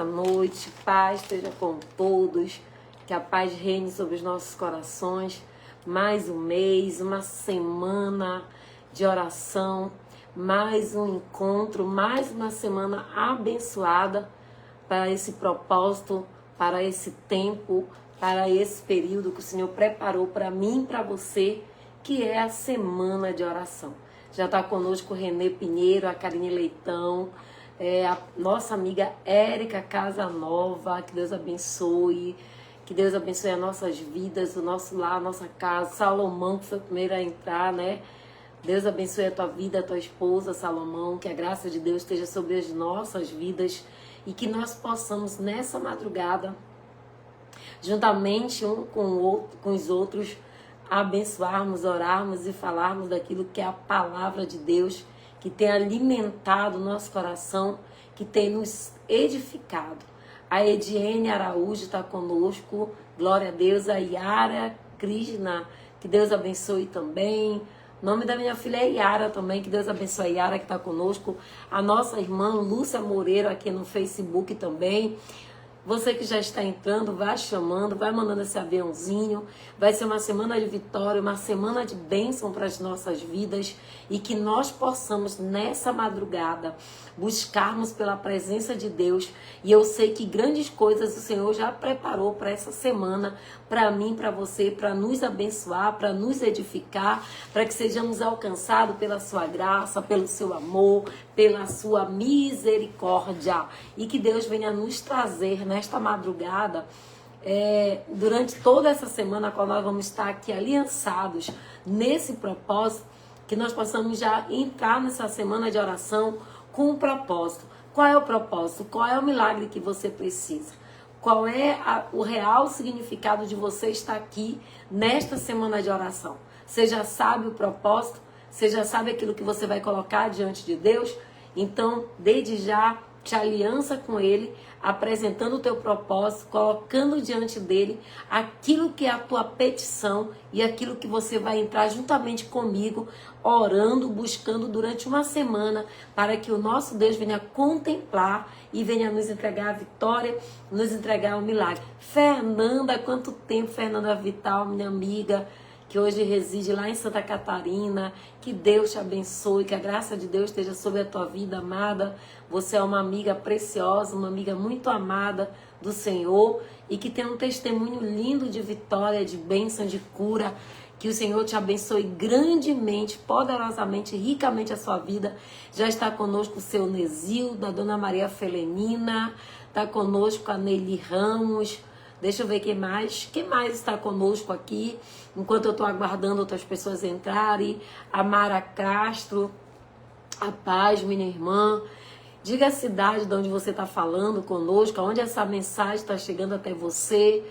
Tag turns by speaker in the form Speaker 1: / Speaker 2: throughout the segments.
Speaker 1: boa noite, paz esteja com todos, que a paz reine sobre os nossos corações. Mais um mês, uma semana de oração, mais um encontro, mais uma semana abençoada para esse propósito, para esse tempo, para esse período que o Senhor preparou para mim e para você, que é a semana de oração. Já está conosco o Renê Pinheiro, a Karine Leitão, a nossa amiga Érica Casanova, que Deus abençoe as nossas vidas, o nosso lar, a nossa casa. Salomão, que foi o primeiro a entrar, né? Deus abençoe a tua vida, a tua esposa, Salomão, que a graça de Deus esteja sobre as nossas vidas e que nós possamos nessa madrugada, juntamente um com o outro, com os outros, abençoarmos, orarmos e falarmos daquilo que é a palavra de Deus, que tem alimentado o nosso coração, que tem nos edificado. A Ediene Araújo está conosco, glória a Deus. A Yara Krishna, que Deus abençoe também. O nome da minha filha é Yara também, que Deus abençoe a Yara, que está conosco. A nossa irmã Lúcia Moreira aqui no Facebook também. Você que já está entrando, vai chamando, vai mandando esse aviãozinho. Vai ser uma semana de vitória, uma semana de bênção para as nossas vidas. E que nós possamos, nessa madrugada, buscarmos pela presença de Deus. E eu sei que grandes coisas o Senhor já preparou para essa semana, para mim, para você, para nos abençoar, para nos edificar, para que sejamos alcançados pela sua graça, pelo seu amor, pela sua misericórdia. E que Deus venha nos trazer nesta madrugada, durante toda essa semana, a qual nós vamos estar aqui aliançados nesse propósito, que nós possamos já entrar nessa semana de oração com um propósito. Qual é o propósito? Qual é o milagre que você precisa? Qual é o real significado de você estar aqui nesta semana de oração? Você já sabe o propósito? Você já sabe aquilo que você vai colocar diante de Deus? Então, desde já, te aliança com Ele, apresentando o teu propósito, colocando diante dele aquilo que é a tua petição e aquilo que você vai entrar juntamente comigo, orando, buscando durante uma semana, para que o nosso Deus venha contemplar e venha nos entregar a vitória, nos entregar o milagre. Fernanda, quanto tempo, Fernanda Vital, minha amiga, que hoje reside lá em Santa Catarina. Que Deus te abençoe, que a graça de Deus esteja sobre a tua vida, amada. Você é uma amiga preciosa, uma amiga muito amada do Senhor e que tem um testemunho lindo de vitória, de bênção, de cura. Que o Senhor te abençoe grandemente, poderosamente, ricamente a sua vida. Já está conosco o seu Nesilda, a Dona Maria Felenina, está conosco a Neili Ramos. Deixa eu ver quem mais está conosco aqui, enquanto eu estou aguardando outras pessoas entrarem. A Mara Castro, a Paz, minha irmã. Diga a cidade de onde você está falando conosco, onde essa mensagem está chegando até você.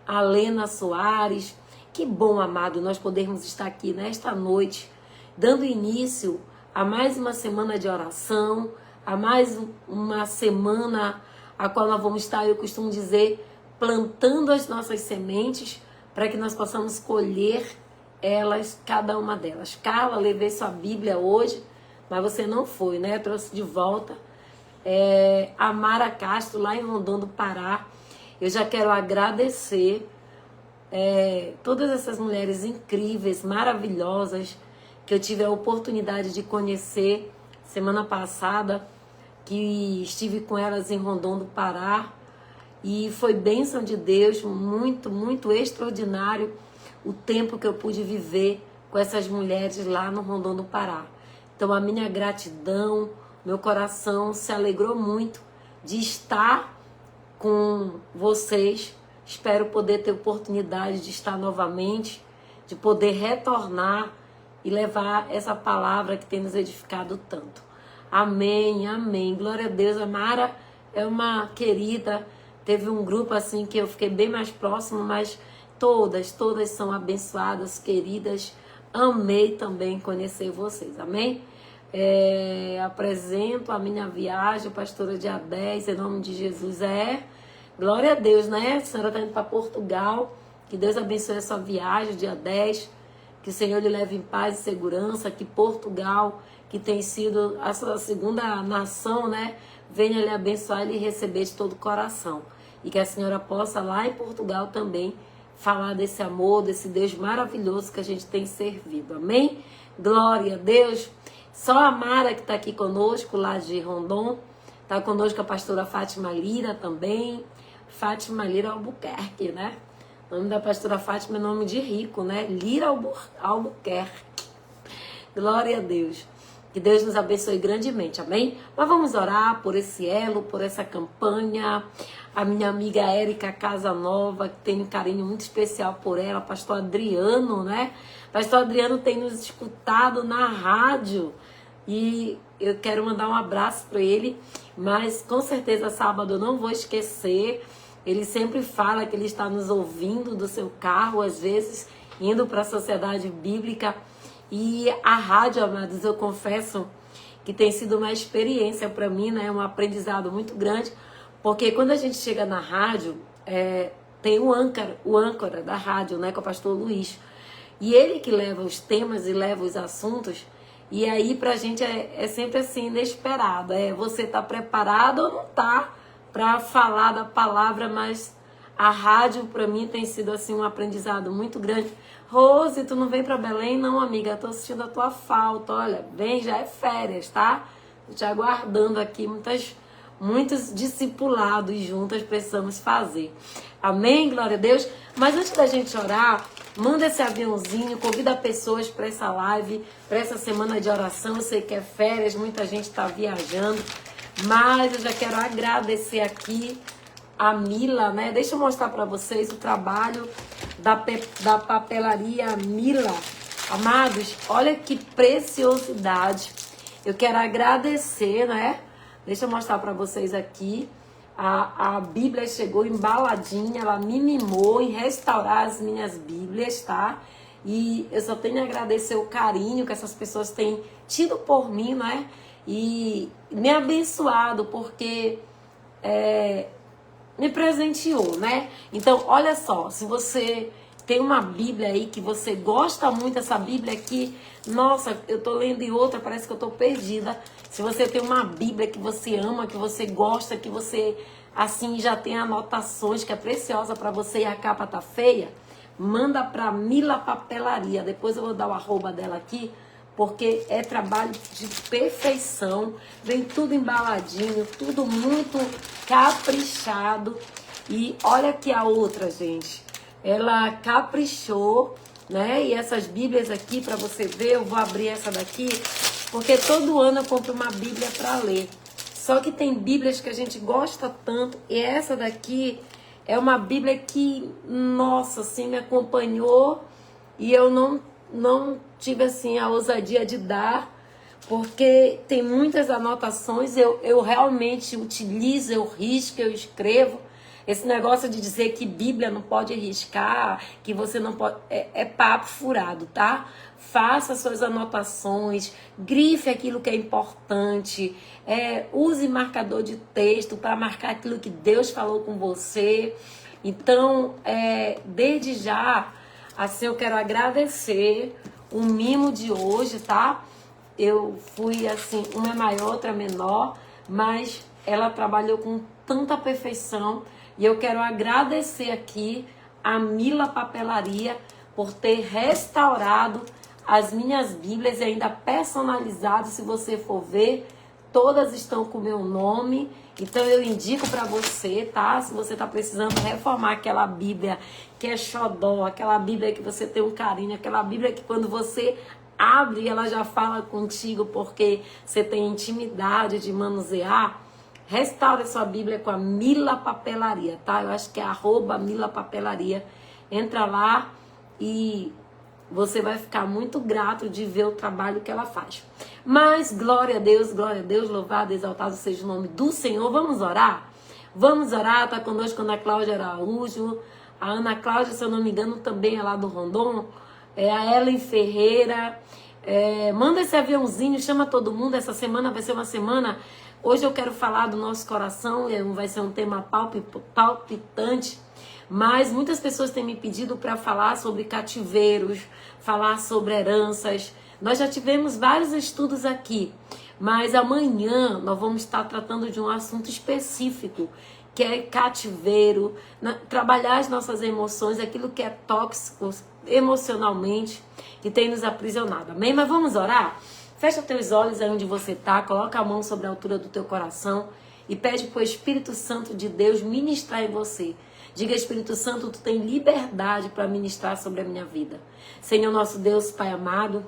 Speaker 1: A Lena Soares. Que bom, amado, nós podermos estar aqui nesta noite, dando início a mais uma semana de oração, a mais uma semana a qual nós vamos estar, eu costumo dizer, plantando as nossas sementes para que nós possamos colher elas, cada uma delas. Carla, levei sua Bíblia hoje, mas você não foi, né? Eu trouxe de volta. A Mara Castro, lá em Rondon do Pará. Eu já quero agradecer todas essas mulheres incríveis, maravilhosas, que eu tive a oportunidade de conhecer semana passada, que estive com elas em Rondon do Pará. E foi bênção de Deus, muito, muito extraordinário o tempo que eu pude viver com essas mulheres lá no Rondon do Pará. Então a minha gratidão, meu coração se alegrou muito de estar com vocês. Espero poder ter oportunidade de estar novamente, de poder retornar e levar essa palavra que tem nos edificado tanto. Amém, amém. Glória a Deus. A Mara é uma querida. Teve um grupo assim que eu fiquei bem mais próximo, mas todas são abençoadas, queridas. Amei também conhecer vocês, amém? Apresento a minha viagem, pastora dia 10, em nome de Jesus. Glória a Deus, né? A senhora está indo para Portugal, que Deus abençoe a sua viagem, dia 10, que o Senhor lhe leve em paz e segurança, que Portugal, que tem sido a sua segunda nação, né? venha lhe abençoar e lhe receber de todo o coração. E que a senhora possa lá em Portugal também falar desse amor, desse Deus maravilhoso que a gente tem servido. Amém? Glória a Deus. Só a Mara que está aqui conosco, lá de Rondon. Está conosco a pastora Fátima Lira também. Fátima Lira Albuquerque, né? O nome da pastora Fátima é nome de rico, né? Lira Albuquerque. Glória a Deus. Que Deus nos abençoe grandemente, amém? Mas vamos orar por esse elo, por essa campanha. A minha amiga Érica Casanova, que tem um carinho muito especial por ela. Pastor Adriano, né? Pastor Adriano tem nos escutado na rádio. E eu quero mandar um abraço para ele. Mas com certeza sábado eu não vou esquecer. Ele sempre fala que ele está nos ouvindo do seu carro, às vezes indo para a Sociedade Bíblica. E a rádio, amados, eu confesso que tem sido uma experiência para mim, né? Um aprendizado muito grande, porque quando a gente chega na rádio, tem o âncora da rádio, né? Que é o pastor Luiz. E ele que leva os temas e leva os assuntos, e aí pra gente é sempre assim, inesperado. Você tá preparado ou não tá para falar da palavra, mas a rádio para mim tem sido assim um aprendizado muito grande. Rose, tu não vem para Belém? Não, amiga, tô assistindo a tua falta. Olha, vem, já é férias, tá? Tô te aguardando aqui, muitos discipulados juntas precisamos fazer. Amém? Glória a Deus. Mas antes da gente orar, manda esse aviãozinho, convida pessoas para essa live, para essa semana de oração. Eu sei que é férias, muita gente está viajando, mas eu já quero agradecer aqui a Mila, né? Deixa eu mostrar para vocês o trabalho da papelaria Mila. Amados, olha que preciosidade. Eu quero agradecer, né? Deixa eu mostrar para vocês aqui. A Bíblia chegou embaladinha, ela me mimou em restaurar as minhas Bíblias, tá? E eu só tenho a agradecer o carinho que essas pessoas têm tido por mim, né? E me abençoado, porque me presenteou, né? Então, olha só, se você tem uma Bíblia aí que você gosta muito dessa Bíblia aqui, nossa, eu tô lendo em outra, parece que eu tô perdida. Se você tem uma Bíblia que você ama, que você gosta, que você, assim, já tem anotações, que é preciosa para você e a capa tá feia, manda pra Mila Papelaria. Depois eu vou dar o arroba dela aqui, porque é trabalho de perfeição, vem tudo embaladinho, tudo muito caprichado. E olha aqui a outra, gente, ela caprichou, né? E essas Bíblias aqui, para você ver, eu vou abrir essa daqui, porque todo ano eu compro uma Bíblia para ler. Só que tem Bíblias que a gente gosta tanto, e essa daqui é uma Bíblia que, nossa, assim, me acompanhou, e eu não tive assim a ousadia de dar, porque tem muitas anotações, eu realmente utilizo, eu risco, eu escrevo. Esse negócio de dizer que Bíblia não pode riscar, que você não pode, é papo furado, tá? Faça suas anotações, grife aquilo que é importante, use marcador de texto para marcar aquilo que Deus falou com você. Então, desde já, assim, eu quero agradecer o mimo de hoje, tá? Eu fui assim, uma é maior, outra é menor, mas ela trabalhou com tanta perfeição. E eu quero agradecer aqui a Mila Papelaria por ter restaurado as minhas Bíblias e ainda personalizado. Se você for ver, todas estão com o meu nome. Então eu indico para você, tá? Se você tá precisando reformar aquela Bíblia que é xodó, aquela Bíblia que você tem um carinho, aquela Bíblia que quando você abre ela já fala contigo porque você tem intimidade de manusear, restaure sua Bíblia com a Mila Papelaria, tá? Eu acho que é @Mila Papelaria. Entra lá e você vai ficar muito grato de ver o trabalho que ela faz. Mas glória a Deus, louvado, exaltado seja o nome do Senhor. Vamos orar? Vamos orar, tá conosco a Ana Cláudia Araújo. A Ana Cláudia, se eu não me engano, também é lá do Rondon. A Ellen Ferreira. Manda esse aviãozinho, chama todo mundo. Essa semana vai ser uma semana... Hoje eu quero falar do nosso coração, vai ser um tema palpitante, mas muitas pessoas têm me pedido para falar sobre cativeiros, falar sobre heranças. Nós já tivemos vários estudos aqui, Mas amanhã nós vamos estar tratando de um assunto específico, que é cativeiro, trabalhar as nossas emoções, aquilo que é tóxico emocionalmente, que tem nos aprisionado. Amém? Mas vamos orar? Fecha teus olhos aí onde você está, coloca a mão sobre a altura do teu coração e pede para o Espírito Santo de Deus ministrar em você. Diga, Espírito Santo, tu tem liberdade para ministrar sobre a minha vida. Senhor nosso Deus, Pai amado,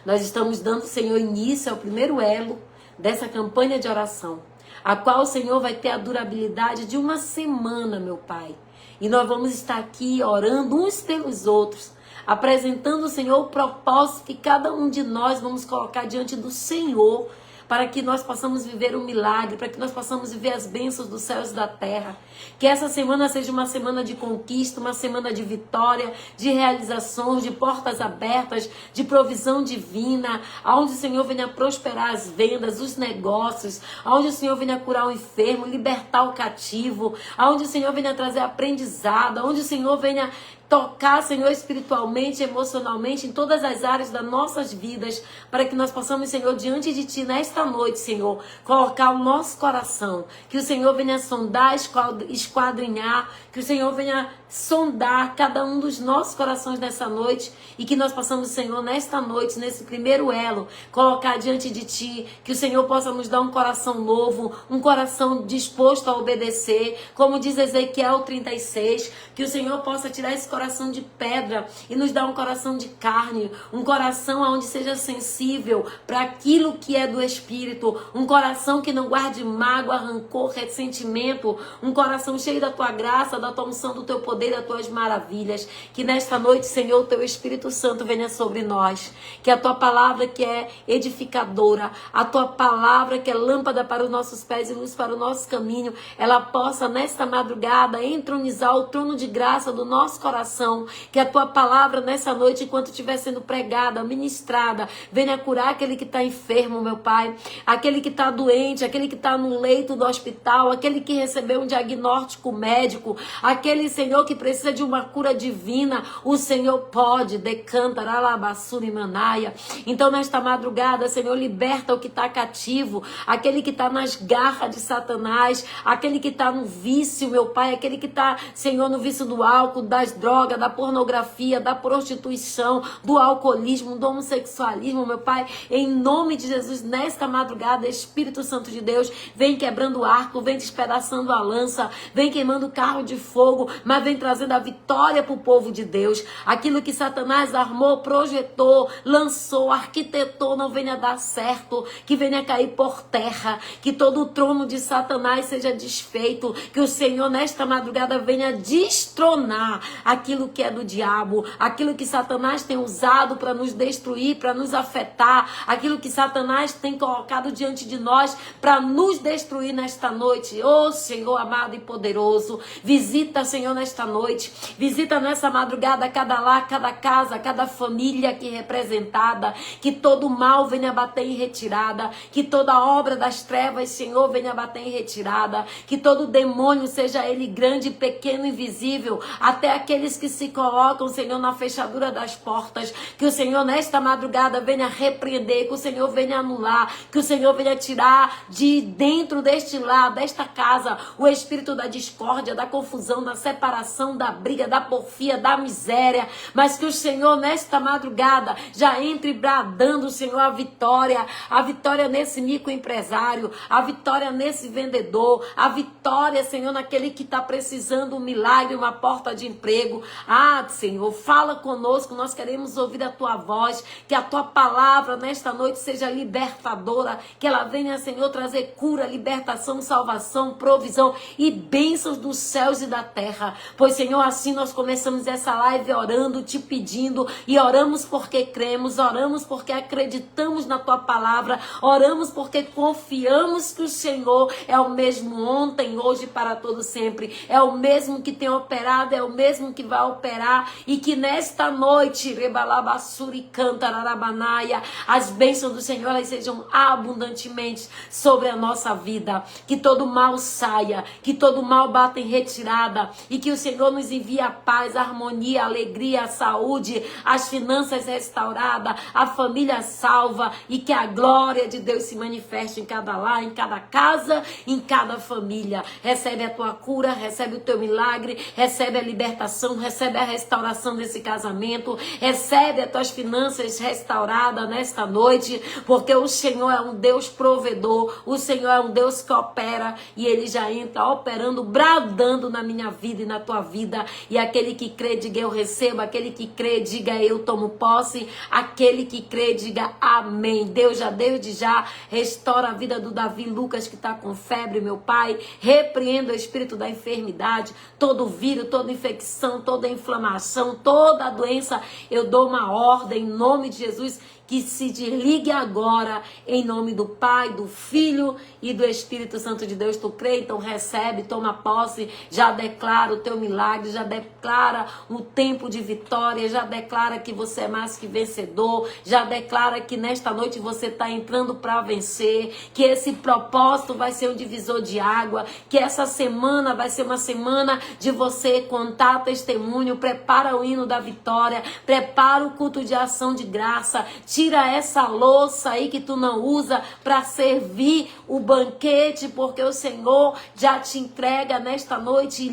Speaker 1: nós estamos dando, Senhor, início ao primeiro elo dessa campanha de oração, a qual o Senhor vai ter a durabilidade de uma semana, meu Pai. E nós vamos estar aqui orando uns pelos outros, apresentando, Senhor, o propósito que cada um de nós vamos colocar diante do Senhor, para que nós possamos viver um milagre, para que nós possamos viver as bênçãos dos céus e da terra. Que essa semana seja uma semana de conquista, uma semana de vitória, de realizações, de portas abertas, de provisão divina, onde o Senhor venha prosperar as vendas, os negócios, onde o Senhor venha curar o enfermo, libertar o cativo, onde o Senhor venha trazer aprendizado, onde o Senhor venha tocar, Senhor, espiritualmente, emocionalmente, em todas as áreas das nossas vidas, para que nós possamos, Senhor, diante de Ti, nesta noite, Senhor, colocar o nosso coração, que o Senhor venha sondar, esquadrinhar, que o Senhor venha sondar cada um dos nossos corações nessa noite, e que nós possamos, Senhor, nesta noite, nesse primeiro elo, colocar diante de Ti, que o Senhor possa nos dar um coração novo, um coração disposto a obedecer, como diz Ezequiel 36, que o Senhor possa tirar esse coração de pedra e nos dar um coração de carne, um coração onde seja sensível para aquilo que é do Espírito, um coração que não guarde mágoa, rancor, ressentimento, um coração cheio da Tua graça, da Tua unção, do Teu poder, das Tuas maravilhas. Que nesta noite, Senhor, o Teu Espírito Santo venha sobre nós, que a Tua palavra que é edificadora, a Tua palavra que é lâmpada para os nossos pés e luz para o nosso caminho, ela possa nesta madrugada entronizar o trono de graça do nosso coração. Que a Tua palavra nessa noite, enquanto estiver sendo pregada, ministrada, venha curar aquele que está enfermo, meu Pai, aquele que está doente, aquele que está no leito do hospital, aquele que recebeu um diagnóstico médico, aquele, Senhor, que precisa de uma cura divina. O Senhor pode, decanta, ralabassuri manaia. Então nesta madrugada, Senhor, liberta o que está cativo, aquele que está nas garras de Satanás, aquele que está no vício, meu Pai, aquele que está, Senhor, no vício do álcool, das drogas, da pornografia, da prostituição, do alcoolismo, do homossexualismo, meu Pai, em nome de Jesus, nesta madrugada, Espírito Santo de Deus, vem quebrando o arco, vem despedaçando a lança, vem queimando o carro de fogo, mas vem trazendo a vitória para o povo de Deus. Aquilo que Satanás armou, projetou, lançou, arquitetou, não venha dar certo, que venha cair por terra, que todo o trono de Satanás seja desfeito, que o Senhor nesta madrugada venha destronar aquilo que é do diabo, aquilo que Satanás tem usado para nos destruir, para nos afetar, aquilo que Satanás tem colocado diante de nós para nos destruir nesta noite. Oh, Senhor amado e poderoso, visita, Senhor, nesta noite, visita nessa madrugada cada lar, cada casa, cada família aqui representada, que todo mal venha bater em retirada, que toda obra das trevas, Senhor, venha bater em retirada, que todo demônio, seja ele grande, pequeno, invisível, até aqueles que se colocam, Senhor, na fechadura das portas, que o Senhor nesta madrugada venha repreender, que o Senhor venha anular, que o Senhor venha tirar de dentro deste lar, desta casa, o espírito da discórdia, da confusão, da separação, da briga, da porfia, da miséria, mas que o Senhor nesta madrugada já entre bradando, Senhor, a vitória nesse microempresário, a vitória nesse vendedor, a vitória, Senhor, naquele que está precisando um milagre, uma porta de emprego. Ah, Senhor, fala conosco, nós queremos ouvir a Tua voz, que a Tua palavra nesta noite seja libertadora, que ela venha, Senhor, trazer cura, libertação, salvação, provisão e bênçãos dos céus e da terra. Pois, Senhor, assim nós começamos essa live orando, Te pedindo, e oramos porque cremos, oramos porque acreditamos na Tua palavra, oramos porque confiamos que o Senhor é o mesmo ontem, hoje e para todo sempre, é o mesmo que tem operado, é o mesmo que vai operar e que nesta noite, Rebalabassuri Cantararabanaia, as bênçãos do Senhor elas sejam abundantemente sobre a nossa vida. Que todo mal saia, que todo mal bata em retirada e que o Senhor nos envie a paz, a harmonia, a alegria, a saúde, as finanças restauradas, a família salva e que a glória de Deus se manifeste em cada lar, em cada casa, em cada família. Recebe a tua cura, recebe o teu milagre, recebe a libertação, recebe a restauração desse casamento, recebe as tuas finanças restauradas nesta noite, porque o Senhor é um Deus provedor, o Senhor é um Deus que opera e Ele já entra operando, bradando na minha vida e na tua vida. E aquele que crê, diga eu recebo, aquele que crê, diga eu tomo posse, aquele que crê, diga amém. Deus já desde já restaura a vida do Davi Lucas que está com febre, meu Pai. Repreenda o espírito da enfermidade, todo vírus, toda infecção, toda inflamação, toda doença. Eu dou uma ordem em nome de Jesus que se desligue agora, em nome do Pai, do Filho e do Espírito Santo de Deus. Tu crê? Então recebe, toma posse, já declara o teu milagre, já declara o tempo de vitória, já declara que você é mais que vencedor, já declara que nesta noite você está entrando para vencer, que esse propósito vai ser um divisor de água, que essa semana vai ser uma semana de você contar testemunho, prepara o hino da vitória, prepara o culto de ação de graça, tira essa louça aí que tu não usa para servir o banquete, porque o Senhor já te entrega nesta noite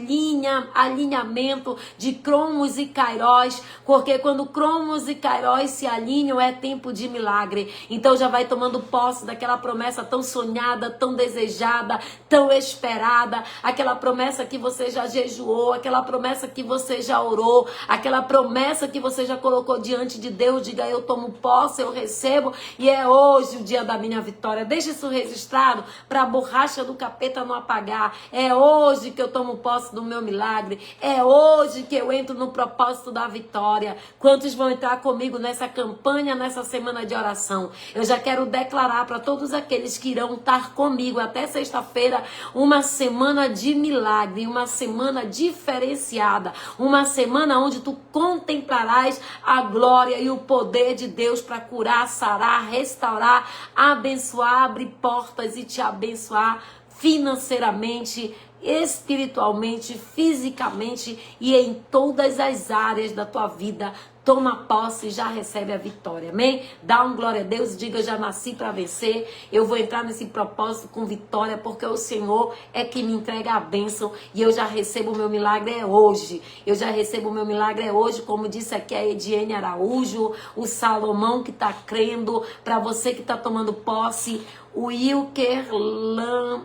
Speaker 1: alinhamento de cromos e cairós, porque quando cromos e cairós se alinham é tempo de milagre. Então já vai tomando posse daquela promessa tão sonhada, tão desejada, tão esperada, aquela promessa que você já jejuou, aquela promessa que você já orou, aquela promessa que você já colocou diante de Deus. Diga eu tomo posse, eu recebo e é hoje o dia da minha vitória. Deixa isso registrado para a borracha do capeta não apagar. É hoje que eu tomo posse do meu milagre. É hoje que eu entro no propósito da vitória. Quantos vão entrar comigo nessa campanha, nessa semana de oração? Eu já quero declarar para todos aqueles que irão estar comigo até sexta-feira uma semana de milagre, uma semana diferenciada, uma semana onde tu contemplarás a glória e o poder de Deus para curar, sarar, restaurar, abençoar, abrir portas e te abençoar financeiramente, espiritualmente, fisicamente e em todas as áreas da tua vida. Toma posse e já recebe a vitória, amém? Dá um glória a Deus e diga, eu já nasci para vencer, eu vou entrar nesse propósito com vitória, porque o Senhor é que me entrega a bênção e eu já recebo o meu milagre hoje. Eu já recebo o meu milagre hoje, como disse aqui a Ediene Araújo, o Salomão que está crendo, para você que está tomando posse, o Wilker não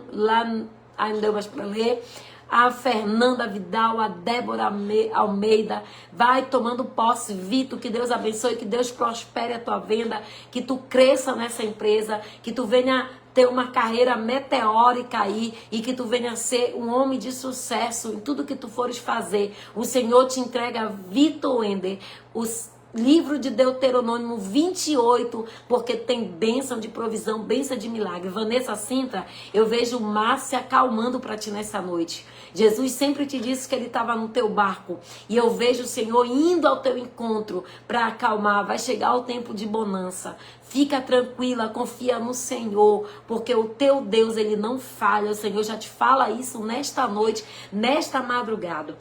Speaker 1: deu mais para ler, a Fernanda Vidal, a Débora Almeida, vai tomando posse, Vitor, que Deus abençoe, que Deus prospere a tua venda, que tu cresça nessa empresa, que tu venha ter uma carreira meteórica aí e que tu venha ser um homem de sucesso em tudo que tu fores fazer. O Senhor te entrega, Vitor Wender, os livro de Deuteronômio 28, porque tem bênção de provisão, bênção de milagre. Vanessa Sintra, eu vejo o mar se acalmando para ti nessa noite. Jesus sempre te disse que ele estava no teu barco e eu vejo o Senhor indo ao teu encontro para acalmar. Vai chegar o tempo de bonança. Fica tranquila, confia no Senhor, porque o teu Deus, ele não falha. O Senhor já te fala isso nesta noite, nesta madrugada.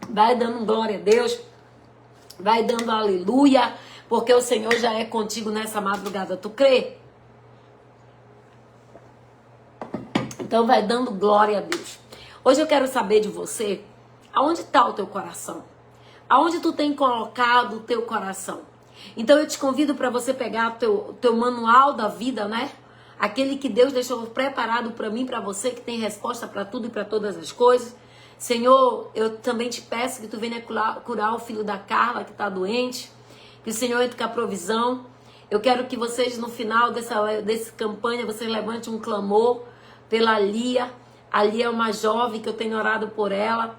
Speaker 1: Vai dando glória a Deus, vai dando aleluia, porque o Senhor já é contigo nessa madrugada. Tu crê? Então vai dando glória a Deus. Hoje eu quero saber de você, aonde está o teu coração? Aonde tu tem colocado o teu coração? Então eu te convido para você pegar o teu manual da vida, né? Aquele que Deus deixou preparado para mim, para você, que tem resposta para tudo e para todas as coisas. Senhor, eu também te peço que tu venha curar o filho da Carla que está doente, que o Senhor entre com a provisão. Eu quero que vocês no final dessa campanha, vocês levantem um clamor pela Lia. A Lia é uma jovem que eu tenho orado por ela,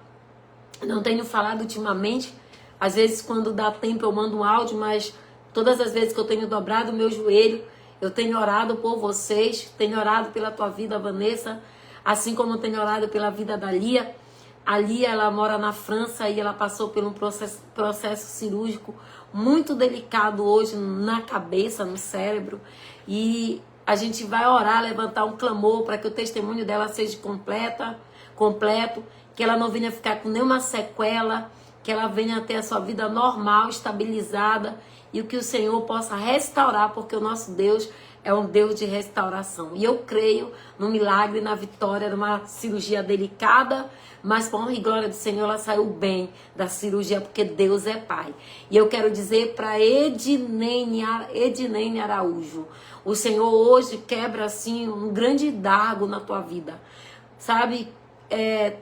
Speaker 1: não tenho falado ultimamente, às vezes quando dá tempo eu mando um áudio, mas todas as vezes que eu tenho dobrado o meu joelho, eu tenho orado por vocês, tenho orado pela tua vida, Vanessa. Assim como eu tenho orado pela vida da Lia. A Lia, ela mora na França e ela passou por um processo cirúrgico muito delicado hoje na cabeça, no cérebro. E a gente vai orar, levantar um clamor para que o testemunho dela seja completo, que ela não venha ficar com nenhuma sequela, que ela venha ter a sua vida normal, estabilizada, e o que o Senhor possa restaurar, porque o nosso Deus é um Deus de restauração. E eu creio no milagre, na vitória, numa cirurgia delicada, mas com honra e glória do Senhor, ela saiu bem da cirurgia, porque Deus é Pai. E eu quero dizer para Ednene Araújo, o Senhor hoje quebra assim um grande dardo na tua vida, sabe?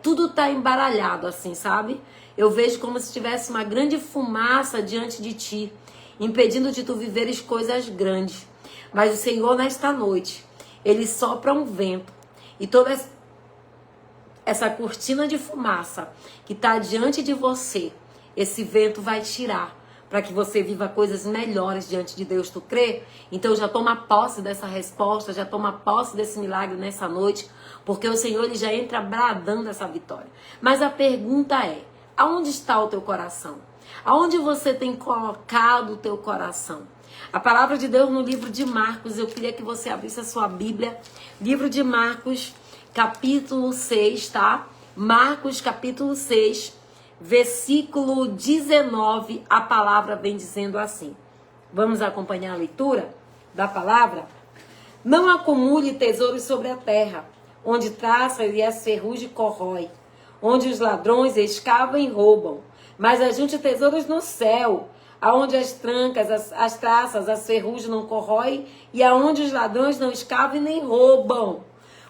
Speaker 1: Tudo tá embaralhado assim, sabe? Eu vejo como se tivesse uma grande fumaça diante de ti, impedindo de tu viveres coisas grandes. Mas o Senhor, nesta noite, Ele sopra um vento. E toda essa cortina de fumaça que está diante de você, esse vento vai tirar, para que você viva coisas melhores diante de Deus. Tu crê? Então já toma posse dessa resposta, já toma posse desse milagre nessa noite, porque o Senhor, Ele já entra bradando essa vitória. Mas a pergunta é, aonde está o teu coração? Aonde você tem colocado o teu coração? A palavra de Deus no livro de Marcos, eu queria que você abrisse a sua Bíblia. Livro de Marcos, capítulo 6, tá? Marcos, capítulo 6, versículo 19, a palavra vem dizendo assim. Vamos acompanhar a leitura da palavra? Não acumule tesouros sobre a terra, onde traça e as ferrugem corrói, onde os ladrões escavam e roubam, mas ajunte tesouros no céu, aonde as trancas, as traças, as ferrugens não corroem, e aonde os ladrões não escavam e nem roubam.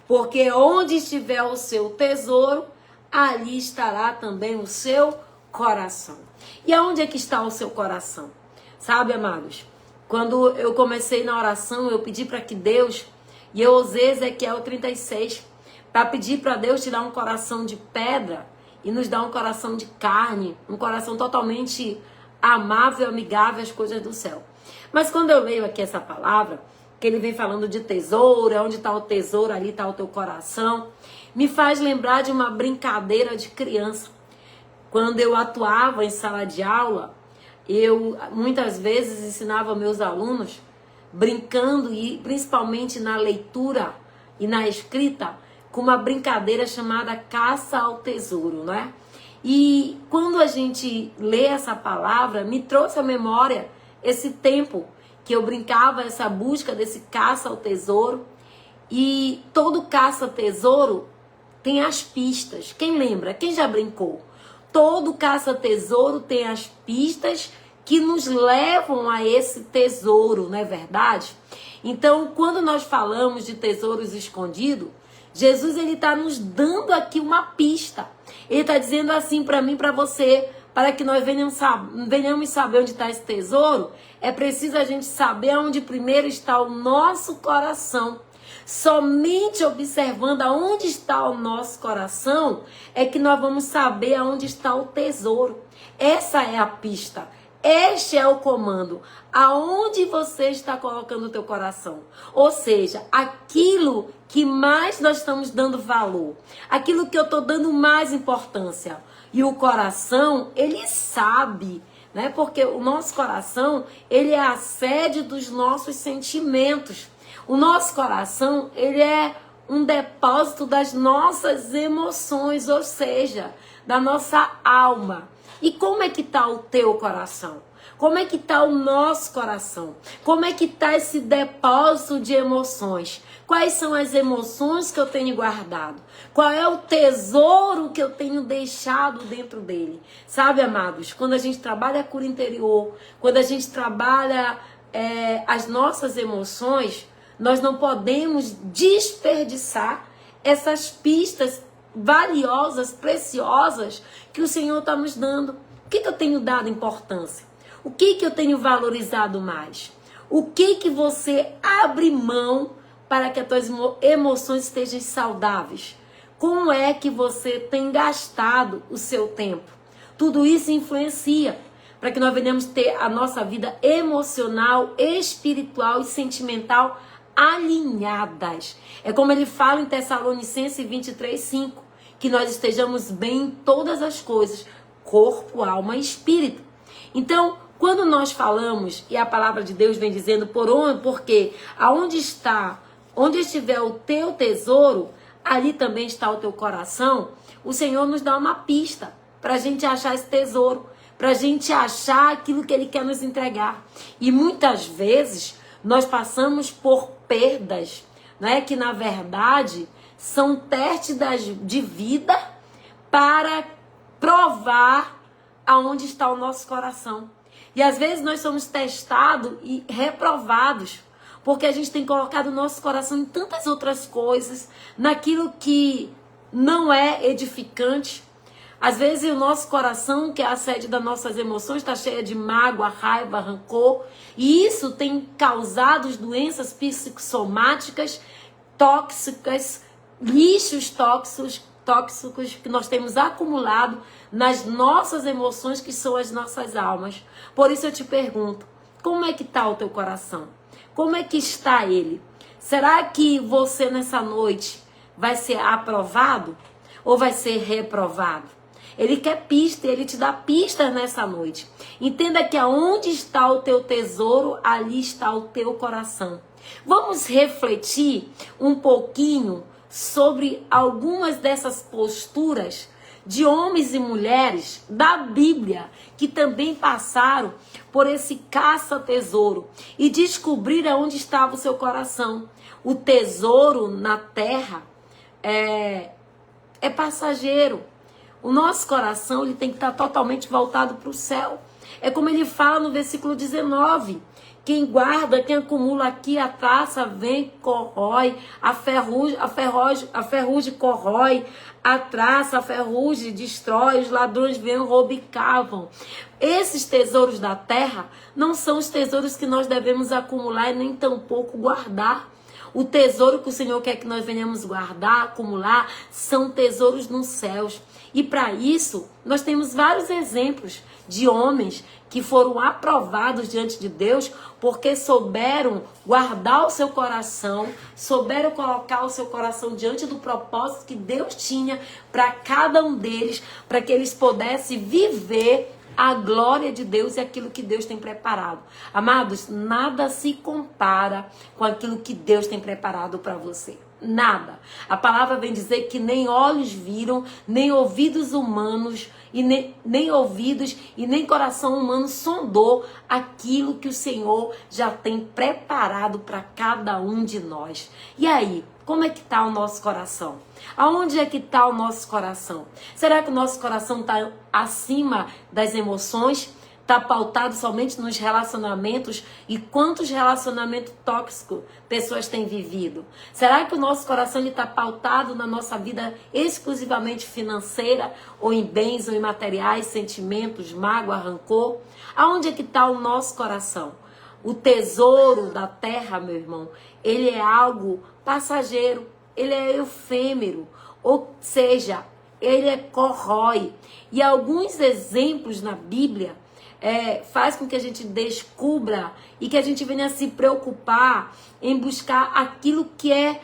Speaker 1: Porque onde estiver o seu tesouro, ali estará também o seu coração. E aonde é que está o seu coração? Sabe, amados, quando eu comecei na oração, eu pedi para que Deus, e eu usei Ezequiel 36, para pedir para Deus tirar um coração de pedra e nos dar um coração de carne, um coração totalmente amável, amigável às coisas do céu. Mas quando eu leio aqui essa palavra, que ele vem falando de tesouro, onde está o tesouro, ali está o teu coração, me faz lembrar de uma brincadeira de criança. Quando eu atuava em sala de aula, eu muitas vezes ensinava meus alunos, brincando, e principalmente na leitura e na escrita, com uma brincadeira chamada caça ao tesouro, não é? E quando a gente lê essa palavra, me trouxe à memória esse tempo que eu brincava, essa busca desse caça ao tesouro. E todo caça-tesouro tem as pistas. Quem lembra? Quem já brincou? Todo caça-tesouro tem as pistas que nos levam a esse tesouro, não é verdade? Então, quando nós falamos de tesouros escondidos, Jesus, ele está nos dando aqui uma pista. Ele está dizendo assim para mim, para você, para que nós venhamos saber onde está esse tesouro, é preciso a gente saber onde primeiro está o nosso coração. Somente observando aonde está o nosso coração é que nós vamos saber aonde está o tesouro. Essa é a pista. Este é o comando. Aonde você está colocando o teu coração? Ou seja, aquilo que mais nós estamos dando valor. Aquilo que eu estou dando mais importância. E o coração, ele sabe, né? Porque o nosso coração, ele é a sede dos nossos sentimentos. O nosso coração, ele é um depósito das nossas emoções, ou seja, da nossa alma. E como é que está o teu coração? Como é que está o nosso coração? Como é que está esse depósito de emoções? Quais são as emoções que eu tenho guardado? Qual é o tesouro que eu tenho deixado dentro dele? Sabe, amados, quando a gente trabalha a cura interior, quando a gente trabalha as nossas emoções, nós não podemos desperdiçar essas pistas valiosas, preciosas que o Senhor está nos dando. O que eu tenho dado importância? O que eu tenho valorizado mais? O que você abre mão para que as tuas emoções estejam saudáveis? Como é que você tem gastado o seu tempo? Tudo isso influencia para que nós venhamos ter a nossa vida emocional, espiritual e sentimental alinhadas. É como ele fala em Tessalonicenses 23:5, que nós estejamos bem em todas as coisas, corpo, alma e espírito. Então, quando nós falamos, e a palavra de Deus vem dizendo porque onde estiver o teu tesouro, ali também está o teu coração, o Senhor nos dá uma pista para a gente achar esse tesouro, para a gente achar aquilo que Ele quer nos entregar. E muitas vezes nós passamos por perdas, né, que na verdade são testes de vida para provar aonde está o nosso coração. E às vezes nós somos testados e reprovados, porque a gente tem colocado o nosso coração em tantas outras coisas, naquilo que não é edificante. Às vezes o nosso coração, que é a sede das nossas emoções, está cheia de mágoa, raiva, rancor. E isso tem causado doenças psicossomáticas, tóxicas, lixos tóxicos que nós temos acumulado nas nossas emoções, que são as nossas almas. Por isso eu te pergunto, como é que está o teu coração? Como é que está ele? Será que você nessa noite vai ser aprovado ou vai ser reprovado? Ele quer pista, ele te dá pistas nessa noite. Entenda que aonde está o teu tesouro, ali está o teu coração. Vamos refletir um pouquinho sobre algumas dessas posturas de homens e mulheres da Bíblia que também passaram por esse caça-tesouro e descobriram onde estava o seu coração. O tesouro na terra é passageiro. O nosso coração ele tem que estar totalmente voltado para o céu. É como ele fala no versículo 19. Quem guarda, quem acumula aqui, a traça vem, corrói, a ferrugem corrói, a traça, a ferrugem destrói, os ladrões vêm, roubam e cavam. Esses tesouros da terra não são os tesouros que nós devemos acumular e nem tampouco guardar. O tesouro que o Senhor quer que nós venhamos guardar, acumular, são tesouros nos céus. E para isso, nós temos vários exemplos de homens que foram aprovados diante de Deus porque souberam guardar o seu coração, souberam colocar o seu coração diante do propósito que Deus tinha para cada um deles, para que eles pudessem viver a glória de Deus e aquilo que Deus tem preparado. Amados, nada se compara com aquilo que Deus tem preparado para você. Nada. A palavra vem dizer que nem olhos viram, nem ouvidos humanos, e nem ouvidos e nem coração humano sondou aquilo que o Senhor já tem preparado para cada um de nós. E aí, como é que está o nosso coração? Aonde é que está o nosso coração? Será que o nosso coração está acima das emoções? Está pautado somente nos relacionamentos? E quantos relacionamentos tóxicos pessoas têm vivido? Será que o nosso coração está pautado na nossa vida exclusivamente financeira? Ou em bens, ou em materiais, sentimentos, mágoa, rancor? Aonde é que está o nosso coração? O tesouro da terra, meu irmão, ele é algo passageiro, ele é efêmero, ou seja, ele corrói. E alguns exemplos na Bíblia faz com que a gente descubra e que a gente venha se preocupar em buscar aquilo que é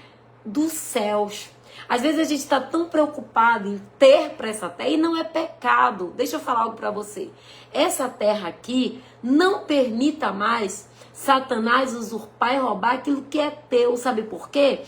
Speaker 1: dos céus. Às vezes a gente está tão preocupado em ter para essa terra, e não é pecado. Deixa eu falar algo para você. Essa terra aqui, não permita mais Satanás usurpar e roubar aquilo que é teu. Sabe por quê?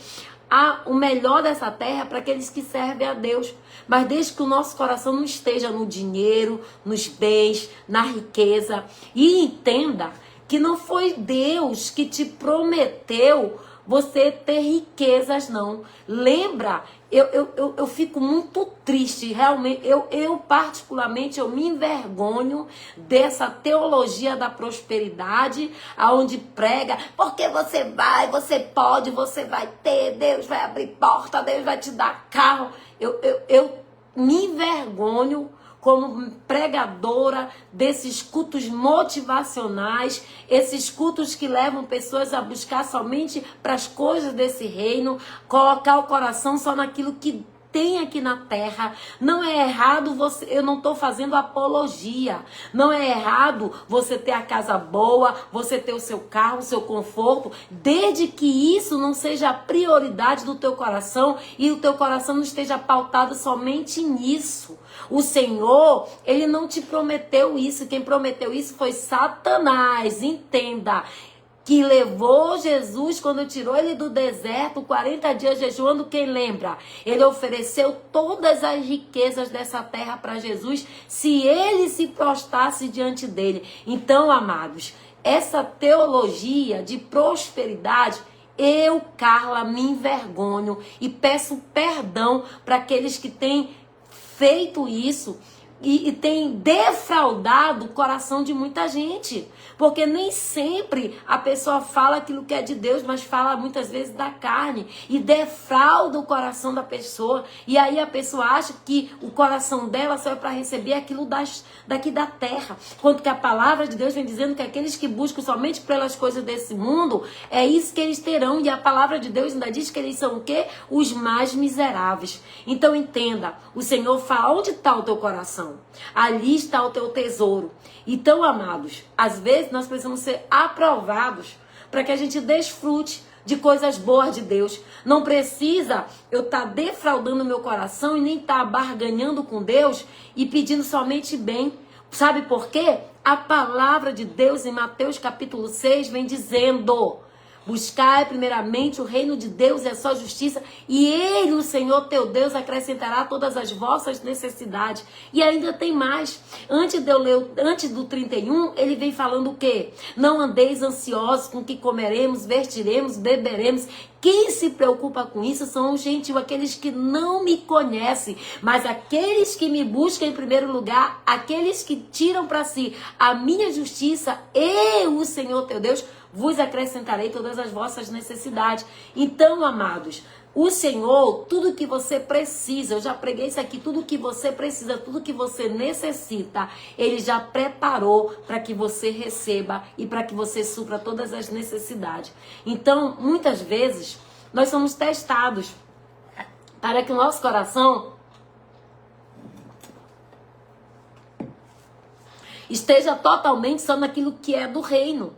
Speaker 1: O melhor dessa terra é para aqueles que servem a Deus. Mas desde que o nosso coração não esteja no dinheiro, nos bens, na riqueza. E entenda que não foi Deus que te prometeu você ter riquezas, não. Lembra, eu fico muito triste, realmente, eu particularmente, eu me envergonho dessa teologia da prosperidade, aonde prega, porque você vai, você pode, você vai ter, Deus vai abrir porta, Deus vai te dar carro. Eu me envergonho como pregadora desses cultos motivacionais, esses cultos que levam pessoas a buscar somente para as coisas desse reino, colocar o coração só naquilo que tem aqui na terra. Não é errado você, eu não estou fazendo apologia. Não é errado você ter a casa boa, você ter o seu carro, o seu conforto, desde que isso não seja a prioridade do teu coração e o teu coração não esteja pautado somente nisso. O Senhor, Ele não te prometeu isso. Quem prometeu isso foi Satanás. Entenda. Que levou Jesus quando tirou ele do deserto, 40 dias jejuando, quem lembra? Ele ofereceu todas as riquezas dessa terra para Jesus, se ele se prostrasse diante dele. Então, amados, essa teologia de prosperidade, eu, Carla, me envergonho e peço perdão para aqueles que têm feito isso e tem defraudado o coração de muita gente. Porque nem sempre a pessoa fala aquilo que é de Deus, mas fala muitas vezes da carne e defrauda o coração da pessoa. E aí a pessoa acha que o coração dela só é para receber aquilo daqui da terra. Quanto que a palavra de Deus vem dizendo que aqueles que buscam somente pelas coisas desse mundo, é isso que eles terão. E a palavra de Deus ainda diz que eles são o quê? Os mais miseráveis. Então entenda, o Senhor fala, onde está o teu coração? Ali está o teu tesouro. Então, amados, às vezes nós precisamos ser aprovados para que a gente desfrute de coisas boas de Deus. Não precisa eu estar defraudando meu coração e nem estar barganhando com Deus e pedindo somente bem. Sabe por quê? A palavra de Deus em Mateus capítulo 6 vem dizendo: buscai primeiramente o reino de Deus e a sua justiça, e Ele, o Senhor teu Deus, acrescentará todas as vossas necessidades. E ainda tem mais. Antes do 31, ele vem falando o quê? Não andeis ansiosos com o que comeremos, vestiremos, beberemos. Quem se preocupa com isso são os gentios, aqueles que não me conhecem, mas aqueles que me buscam em primeiro lugar, aqueles que tiram para si a minha justiça, eu, o Senhor teu Deus, vos acrescentarei todas as vossas necessidades. Então, amados, o Senhor, tudo que você precisa, eu já preguei isso aqui, tudo que você precisa, tudo que você necessita, Ele já preparou para que você receba e para que você supra todas as necessidades. Então, muitas vezes, nós somos testados para que o nosso coração esteja totalmente só naquilo que é do reino.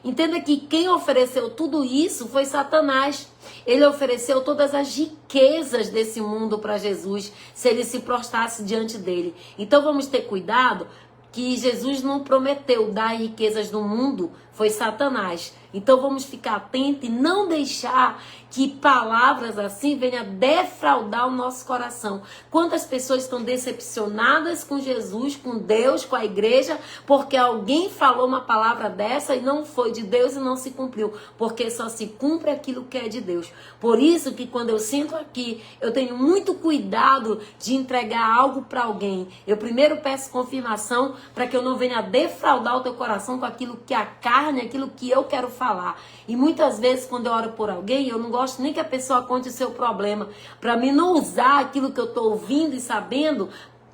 Speaker 1: Entenda que quem ofereceu tudo isso foi Satanás. Ele ofereceu todas as riquezas desse mundo para Jesus, se ele se prostrasse diante dele. Então vamos ter cuidado que Jesus não prometeu dar riquezas do mundo, foi Satanás. Então vamos ficar atentos e não deixar que palavras assim venham defraudar o nosso coração. Quantas pessoas estão decepcionadas com Jesus, com Deus, com a igreja, porque alguém falou uma palavra dessa e não foi de Deus e não se cumpriu, porque só se cumpre aquilo que é de Deus. Por isso que quando eu sinto aqui, eu tenho muito cuidado de entregar algo para alguém. Eu primeiro peço confirmação para que eu não venha defraudar o teu coração com aquilo que é a carne, aquilo que eu quero falar. E muitas vezes quando eu oro por alguém, eu não gosto nem que a pessoa conte o seu problema, para mim não usar aquilo que eu estou ouvindo e sabendo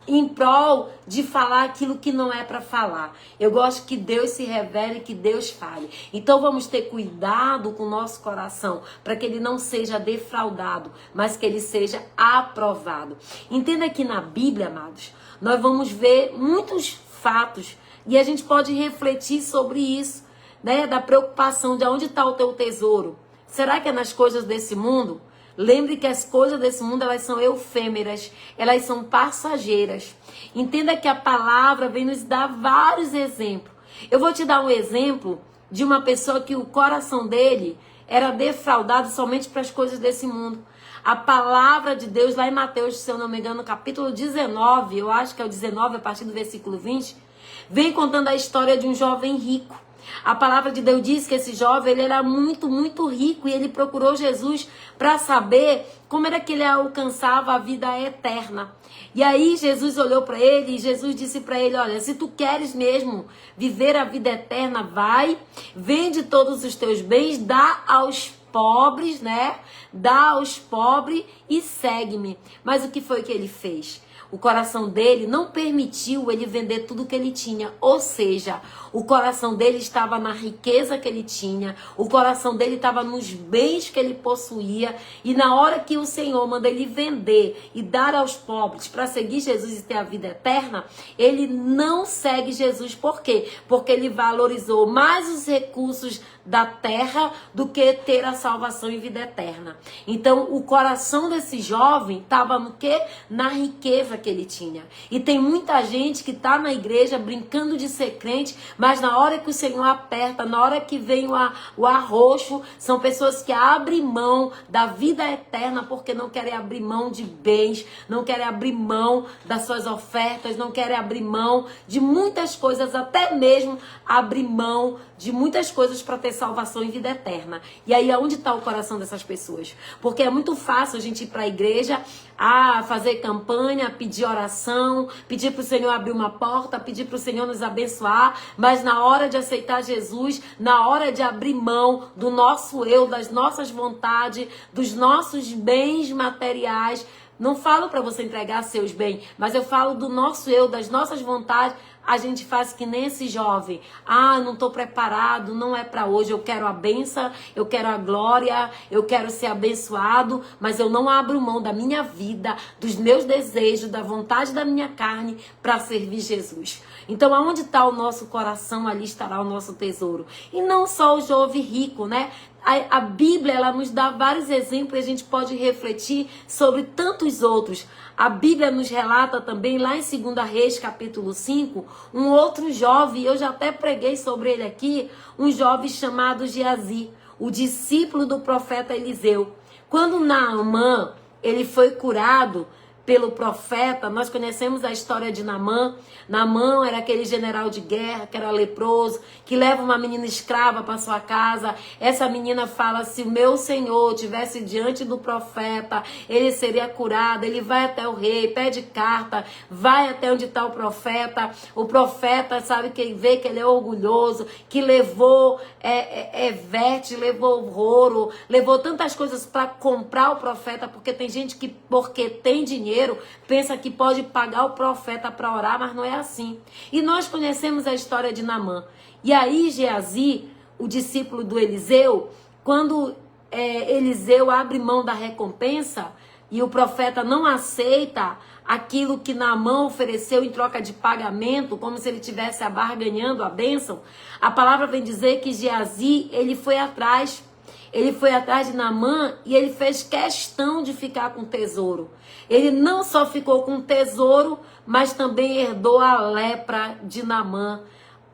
Speaker 1: em prol de falar aquilo que não é para falar. Eu gosto que Deus se revele, que Deus fale. Então vamos ter cuidado com o nosso coração, para que ele não seja defraudado, mas que ele seja aprovado. Entenda que na Bíblia, amados, nós vamos ver muitos fatos e a gente pode refletir sobre isso, né? Da preocupação de onde está o teu tesouro. Será que é nas coisas desse mundo? Lembre que as coisas desse mundo, elas são efêmeras, elas são passageiras. Entenda que a palavra vem nos dar vários exemplos. Eu vou te dar um exemplo de uma pessoa que o coração dele era defraudado somente para as coisas desse mundo. A palavra de Deus, lá em Mateus, se eu não me engano, no capítulo 19, eu acho que é o 19, a partir do versículo 20, vem contando a história de um jovem rico. A palavra de Deus diz que esse jovem ele era muito, muito rico e ele procurou Jesus para saber como era que ele alcançava a vida eterna. E aí Jesus olhou para ele e Jesus disse para ele: olha, se tu queres mesmo viver a vida eterna, vai, vende todos os teus bens, dá aos pobres, né? Dá aos pobres e segue-me. Mas o que foi que ele fez? o coração dele não permitiu ele vender tudo que ele tinha. Ou seja, o coração dele estava na riqueza que ele tinha, o coração dele estava nos bens que ele possuía. E na hora que o Senhor manda ele vender e dar aos pobres para seguir Jesus e ter a vida eterna, ele não segue Jesus. Por quê? Porque ele valorizou mais os recursos da terra do que ter a salvação e vida eterna. Então, o coração desse jovem estava no quê? Na riqueza que ele tinha. E tem muita gente que está na igreja brincando de ser crente, mas na hora que o Senhor aperta, na hora que vem o arroxo, são pessoas que abrem mão da vida eterna porque não querem abrir mão de bens, não querem abrir mão das suas ofertas, não querem abrir mão de muitas coisas, até mesmo abrir mão de muitas coisas para ter salvação e vida eterna. E aí, aonde está o coração dessas pessoas? Porque é muito fácil a gente ir para a igreja, fazer campanha, pedir oração, pedir para o Senhor abrir uma porta, pedir para o Senhor nos abençoar, mas na hora de aceitar Jesus, na hora de abrir mão do nosso eu, das nossas vontades, dos nossos bens materiais, não falo para você entregar seus bens, mas eu falo do nosso eu, das nossas vontades. A gente faz que nem esse jovem. Não estou preparado, não é para hoje. Eu quero a bênção, eu quero a glória, eu quero ser abençoado, mas eu não abro mão da minha vida, dos meus desejos, da vontade da minha carne para servir Jesus. Então, aonde está o nosso coração, ali estará o nosso tesouro. E não só o jovem rico, né? A Bíblia, ela nos dá vários exemplos e a gente pode refletir sobre tantos outros. A Bíblia nos relata também, lá em 2 Reis, capítulo 5, um outro jovem, eu já até preguei sobre ele aqui, um jovem chamado Geazi, o discípulo do profeta Eliseu. Quando Naamã, ele foi curado pelo profeta, nós conhecemos a história de Naamã. Naamã era aquele general de guerra que era leproso, que leva uma menina escrava para sua casa. Essa menina fala: se o meu senhor tivesse diante do profeta, ele seria curado. Ele vai até o rei, pede carta, vai até onde está o profeta. O profeta sabe que vê que ele é orgulhoso, que levou vete, levou ouro, levou tantas coisas para comprar o profeta, porque tem gente que, porque tem dinheiro, pensa que pode pagar o profeta para orar, mas não é assim. E nós conhecemos a história de Naamã. E aí Geazi, o discípulo do Eliseu, quando Eliseu abre mão da recompensa e o profeta não aceita aquilo que Naamã ofereceu em troca de pagamento, como se ele estivesse abarganhando a bênção, a palavra vem dizer que Geazi, ele foi atrás de Naamã e ele fez questão de ficar com o tesouro. Ele não só ficou com o tesouro, mas também herdou a lepra de Naamã,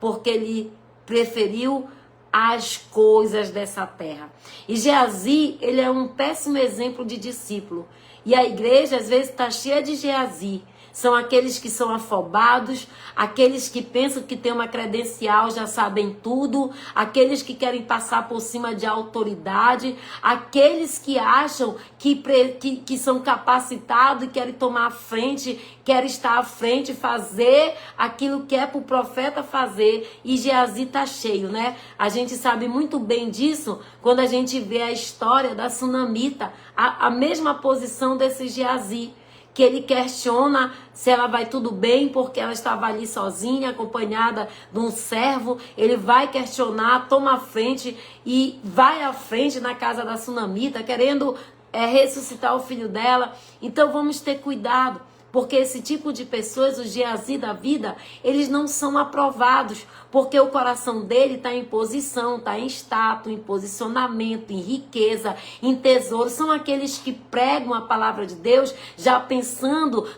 Speaker 1: porque ele preferiu as coisas dessa terra. E Geazi, ele é um péssimo exemplo de discípulo. E a igreja às vezes está cheia de Geazi. São aqueles que são afobados, aqueles que pensam que tem uma credencial, já sabem tudo, aqueles que querem passar por cima de autoridade, aqueles que acham que são capacitados e querem tomar a frente, querem estar à frente, fazer aquilo que é para o profeta fazer. E Geazi está cheio, né? A gente sabe muito bem disso quando a gente vê a história da Sunamita, a mesma posição desse Geazi, que ele questiona se ela vai tudo bem porque ela estava ali sozinha, acompanhada de um servo. Ele vai questionar, toma a frente e vai à frente na casa da Sunamita, querendo ressuscitar o filho dela. Então vamos ter cuidado, porque esse tipo de pessoas, os Geazi da vida, eles não são aprovados, porque o coração dele está em posição, está em status, em posicionamento, em riqueza, em tesouro. São aqueles que pregam a palavra de Deus, já pensando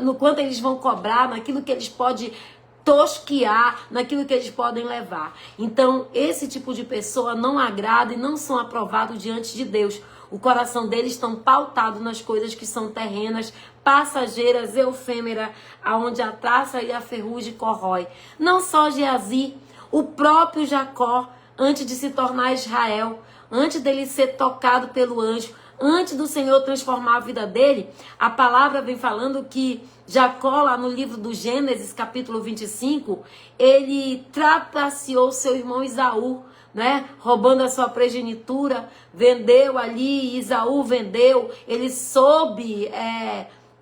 Speaker 1: no quanto eles vão cobrar, naquilo que eles podem tosquiar, naquilo que eles podem levar. Então, esse tipo de pessoa não agrada e não são aprovados diante de Deus. O coração deles estão pautado nas coisas que são terrenas, passageiras, efêmeras, aonde a traça e a ferrugem corrói. Não só Geazi, o próprio Jacó, antes de se tornar Israel, antes dele ser tocado pelo anjo, antes do Senhor transformar a vida dele, a palavra vem falando que Jacó, lá no livro do Gênesis, capítulo 25, ele trapaceou seu irmão Esaú, né? Roubando a sua primogenitura, vendeu ali, Esaú vendeu, ele soube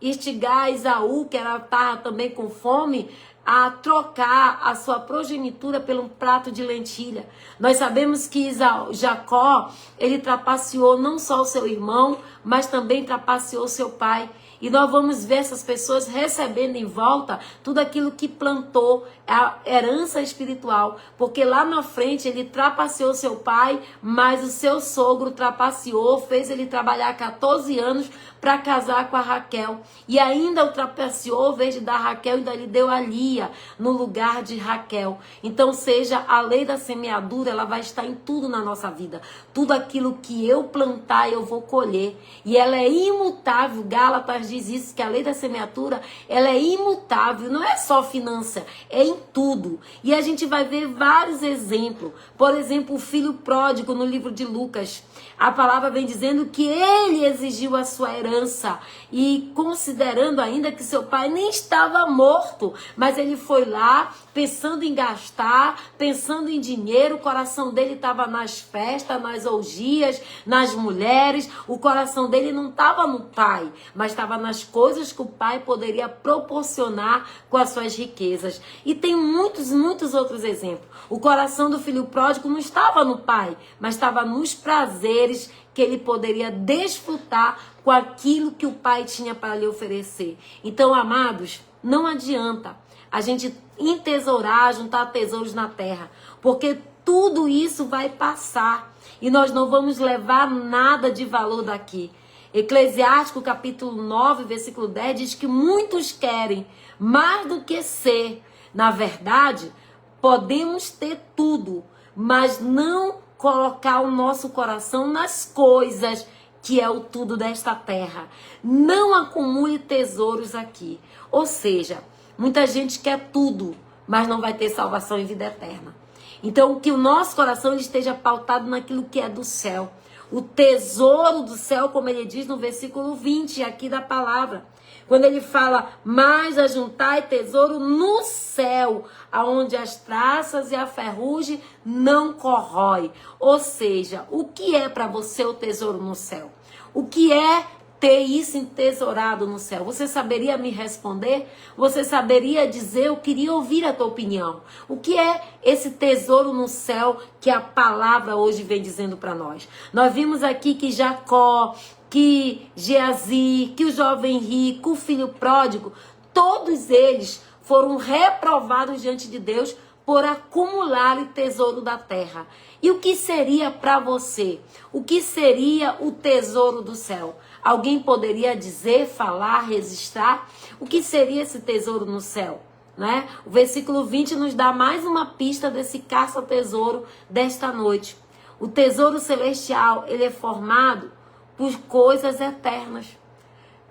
Speaker 1: instigar Esaú, que estava também com fome, a trocar a sua progenitura por um prato de lentilha. Nós sabemos que Jacó, ele trapaceou não só o seu irmão, mas também trapaceou seu pai. E nós vamos ver essas pessoas recebendo em volta tudo aquilo que plantou, a herança espiritual. Porque lá na frente ele trapaceou seu pai, mas o seu sogro trapaceou, fez ele trabalhar 14 anos para casar com a Raquel. E ainda o trapaceou, em vez de dar Raquel, ainda lhe deu a Lia no lugar de Raquel. Então, seja a lei da semeadura, ela vai estar em tudo na nossa vida. Tudo aquilo que eu plantar, eu vou colher. E ela é imutável. Gálatas diz isso, que a lei da semeadura, ela é imutável. Não é só finança, é em tudo. E a gente vai ver vários exemplos. Por exemplo, o filho pródigo no livro de Lucas. A palavra vem dizendo que ele exigiu a sua herança. E considerando ainda que seu pai nem estava morto, mas ele foi lá pensando em gastar, pensando em dinheiro, o coração dele estava nas festas, nas orgias, nas mulheres, o coração dele não estava no pai, mas estava nas coisas que o pai poderia proporcionar com as suas riquezas. E tem muitos, muitos outros exemplos. O coração do filho pródigo não estava no pai, mas estava nos prazeres que ele poderia desfrutar com aquilo que o pai tinha para lhe oferecer. Então, amados, não adianta a gente entesourar, juntar tesouros na terra, porque tudo isso vai passar e nós não vamos levar nada de valor daqui. Eclesiástico capítulo 9, versículo 10 diz que muitos querem mais do que ser. Na verdade, podemos ter tudo, mas não colocar o nosso coração nas coisas que é o tudo desta terra. Não acumule tesouros aqui. Ou seja, muita gente quer tudo, mas não vai ter salvação e vida eterna. Então, que o nosso coração ele esteja pautado naquilo que é do céu. O tesouro do céu, como ele diz no versículo 20 aqui da palavra. Quando ele fala, mas ajuntai tesouro no céu, aonde as traças e a ferrugem não corrói. Ou seja, o que é para você o tesouro no céu? O que é ter isso entesourado no céu? Você saberia me responder? Você saberia dizer? Eu queria ouvir a tua opinião. O que é esse tesouro no céu que a palavra hoje vem dizendo para nós? Nós vimos aqui que Jacó, que Geazi, que o jovem rico, o filho pródigo, todos eles foram reprovados diante de Deus por acumular o tesouro da terra. E o que seria para você? O que seria o tesouro do céu? Alguém poderia dizer, falar, registrar? O que seria esse tesouro no céu? Né? O versículo 20 nos dá mais uma pista desse caça-tesouro desta noite. O tesouro celestial, ele é formado por coisas eternas.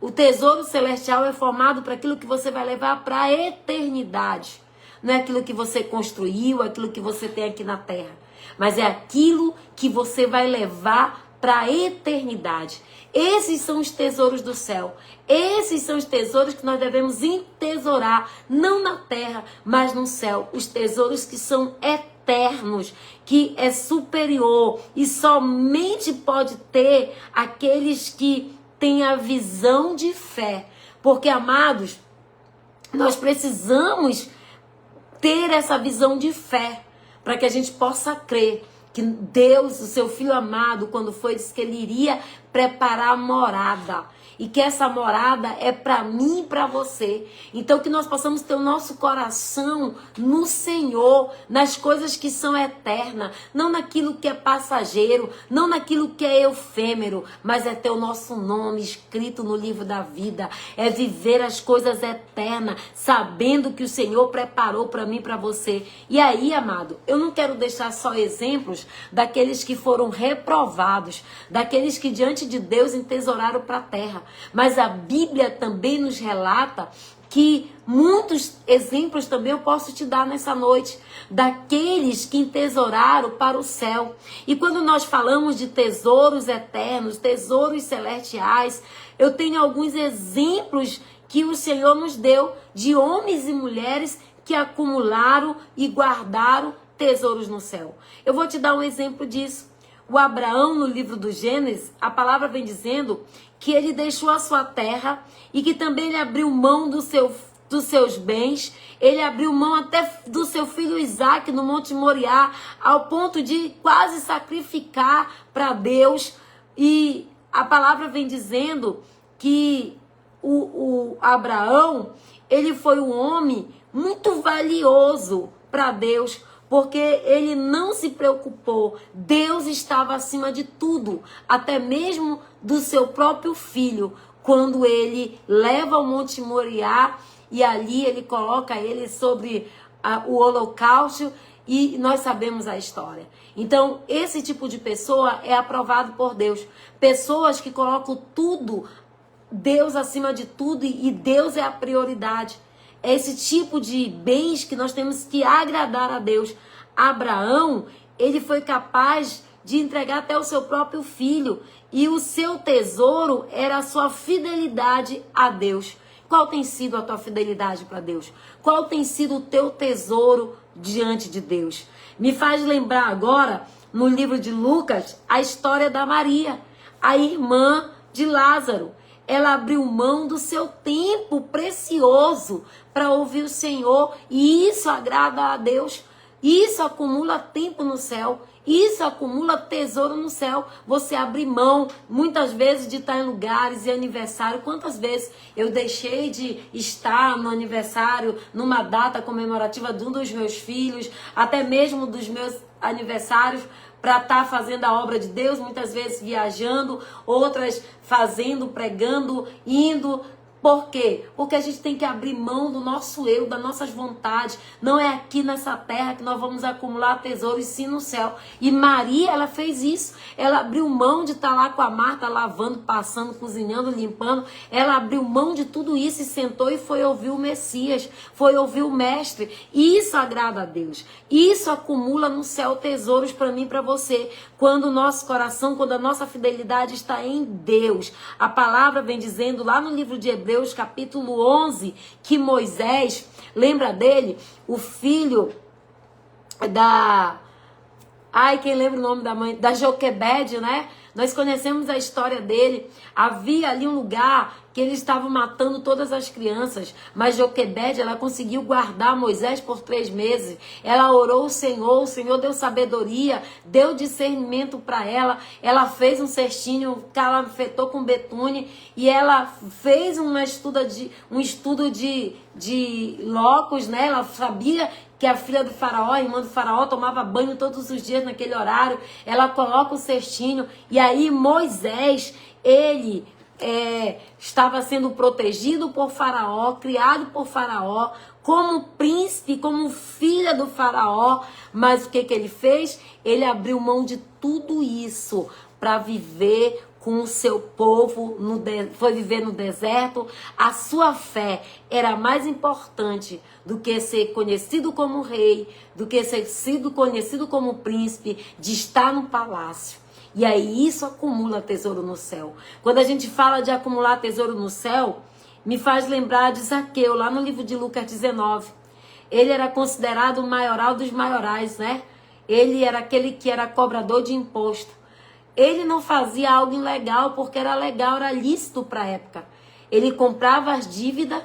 Speaker 1: O tesouro celestial é formado para aquilo que você vai levar para a eternidade. Não é aquilo que você construiu, aquilo que você tem aqui na terra. Mas é aquilo que você vai levar para a eternidade. Esses são os tesouros do céu. Esses são os tesouros que nós devemos entesourar, não na terra, mas no céu. Os tesouros que são eternos, que é superior e somente pode ter aqueles que têm a visão de fé. Porque, amados, nós precisamos ter essa visão de fé para que a gente possa crer que Deus, o seu Filho amado, quando foi, disse que ele iria preparar a morada. E que essa morada é para mim e para você. Então que nós possamos ter o nosso coração no Senhor, nas coisas que são eternas, não naquilo que é passageiro, não naquilo que é efêmero, mas é ter o nosso nome escrito no livro da vida, é viver as coisas eternas, sabendo que o Senhor preparou para mim e para você. E aí, amado, eu não quero deixar só exemplos daqueles que foram reprovados, daqueles que diante de Deus entesouraram para a terra. Mas a Bíblia também nos relata que muitos exemplos também eu posso te dar nessa noite, daqueles que entesouraram para o céu. E quando nós falamos de tesouros eternos, tesouros celestiais, eu tenho alguns exemplos que o Senhor nos deu de homens e mulheres que acumularam e guardaram tesouros no céu. Eu vou te dar um exemplo disso. O Abraão, no livro do Gênesis, a palavra vem dizendo que ele deixou a sua terra e que também ele abriu mão dos seus bens, ele abriu mão até do seu filho Isaac no Monte Moriá, ao ponto de quase sacrificar para Deus. E a palavra vem dizendo que o Abraão, ele foi um homem muito valioso para Deus, porque ele não se preocupou. Deus estava acima de tudo, até mesmo do seu próprio filho, quando ele leva ao Monte Moriá e ali ele coloca ele sobre o holocausto, e nós sabemos a história. Então, esse tipo de pessoa é aprovado por Deus. Pessoas que colocam tudo, Deus acima de tudo, e Deus é a prioridade. É esse tipo de bens que nós temos que agradar a Deus. Abraão, ele foi capaz de entregar até o seu próprio filho, e o seu tesouro era a sua fidelidade a Deus. Qual tem sido a tua fidelidade para Deus? Qual tem sido o teu tesouro diante de Deus? Me faz lembrar agora, no livro de Lucas, a história da Maria, a irmã de Lázaro. Ela abriu mão do seu tempo precioso para ouvir o Senhor, e isso agrada a Deus. Isso acumula tempo no céu. Isso acumula tesouro no céu. Você abre mão, muitas vezes, de estar em lugares e aniversário. Quantas vezes eu deixei de estar no aniversário, numa data comemorativa de um dos meus filhos, até mesmo dos meus aniversários, para estar fazendo a obra de Deus, muitas vezes viajando, outras fazendo, pregando, indo. Por quê? Porque a gente tem que abrir mão do nosso eu, das nossas vontades. Não é aqui nessa terra que nós vamos acumular tesouros, sim no céu. E Maria, ela fez isso. Ela abriu mão de estar lá com a Marta, lavando, passando, cozinhando, limpando. Ela abriu mão de tudo isso e sentou e foi ouvir o Messias. Foi ouvir o Mestre. Isso agrada a Deus. Isso acumula no céu tesouros para mim e para você. Quando o nosso coração, quando a nossa fidelidade está em Deus. A palavra vem dizendo lá no livro de Hebreus, capítulo 11, que Moisés, lembra dele? O filho da... Ai, quem lembra o nome da mãe? Da Joquebede, né? Nós conhecemos a história dele. Havia ali um lugar que eles estavam matando todas as crianças. Mas Joquebede, ela conseguiu guardar Moisés por 3 meses. Ela orou ao Senhor, o Senhor deu sabedoria, deu discernimento para ela. Ela fez um cestinho, calafetou com betune, e ela fez um estudo de locos, né? Ela sabia que a filha do faraó, a irmã do faraó, tomava banho todos os dias naquele horário. Ela coloca o cestinho, e aí Moisés, ele estava sendo protegido por faraó, criado por faraó, como príncipe, como filha do faraó. Mas o que ele fez? Ele abriu mão de tudo isso para viver com o seu povo, foi viver no deserto. A sua fé era mais importante do que ser conhecido como rei, do que ser sido conhecido como príncipe, de estar no palácio. E aí isso acumula tesouro no céu. Quando a gente fala de acumular tesouro no céu, me faz lembrar de Zaqueu, lá no livro de Lucas 19. Ele era considerado o maioral dos maiorais, né? Ele era aquele que era cobrador de imposto. Ele não fazia algo ilegal, porque era legal, era lícito para a época. Ele comprava as dívidas,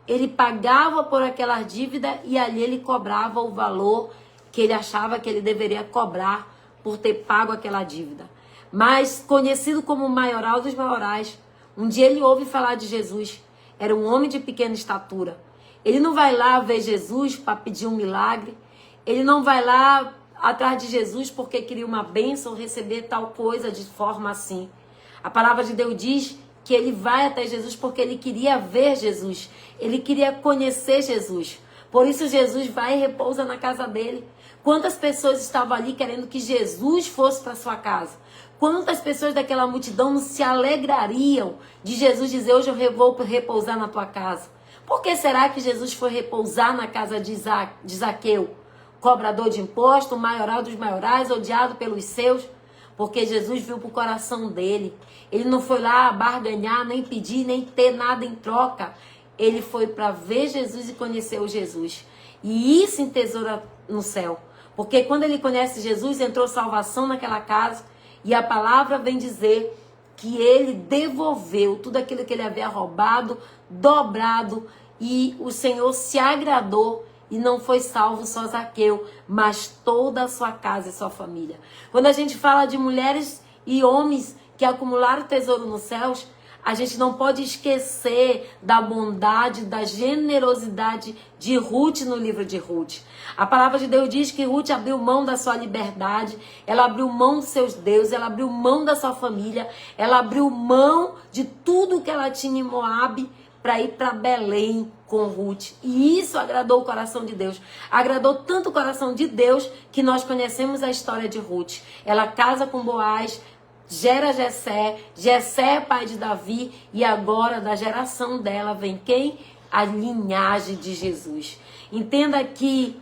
Speaker 1: ele pagava por aquelas dívidas, e ali ele cobrava o valor que ele achava que ele deveria cobrar por ter pago aquela dívida. Mas conhecido como o maioral dos maiorais, um dia ele ouve falar de Jesus. Era um homem de pequena estatura. Ele não vai lá ver Jesus para pedir um milagre. Ele não vai lá atrás de Jesus porque queria uma bênção, receber tal coisa de forma assim. A palavra de Deus diz que ele vai até Jesus porque ele queria ver Jesus. Ele queria conhecer Jesus. Por isso Jesus vai e repousa na casa dele. Quantas pessoas estavam ali querendo que Jesus fosse para sua casa? Quantas pessoas daquela multidão não se alegrariam de Jesus dizer: hoje eu vou repousar na tua casa? Por que será que Jesus foi repousar na casa de Zaqueu? Cobrador de imposto, maioral dos maiorais, odiado pelos seus? Porque Jesus viu para o coração dele. Ele não foi lá barganhar, nem pedir, nem ter nada em troca. Ele foi para ver Jesus e conhecer o Jesus. E isso entesoura no céu. Porque quando ele conhece Jesus, entrou salvação naquela casa. E a palavra vem dizer que ele devolveu tudo aquilo que ele havia roubado, dobrado, e o Senhor se agradou e não foi salvo só Zaqueu, mas toda a sua casa e sua família. Quando a gente fala de mulheres e homens que acumularam tesouro nos céus, a gente não pode esquecer da bondade, da generosidade de Ruth no livro de Ruth. A palavra de Deus diz que Ruth abriu mão da sua liberdade, ela abriu mão dos seus deuses, ela abriu mão da sua família, ela abriu mão de tudo que ela tinha em Moabe para ir para Belém com Ruth. E isso agradou o coração de Deus. Agradou tanto o coração de Deus que nós conhecemos a história de Ruth. Ela casa com Boaz, gera Jessé, Jessé é pai de Davi, e agora da geração dela vem quem? A linhagem de Jesus. Entenda que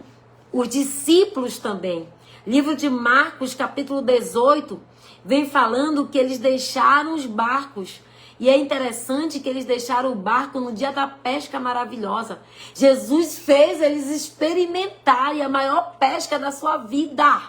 Speaker 1: os discípulos também. Livro de Marcos, capítulo 18, vem falando que eles deixaram os barcos. E é interessante que eles deixaram o barco no dia da pesca maravilhosa. Jesus fez eles experimentarem a maior pesca da sua vida.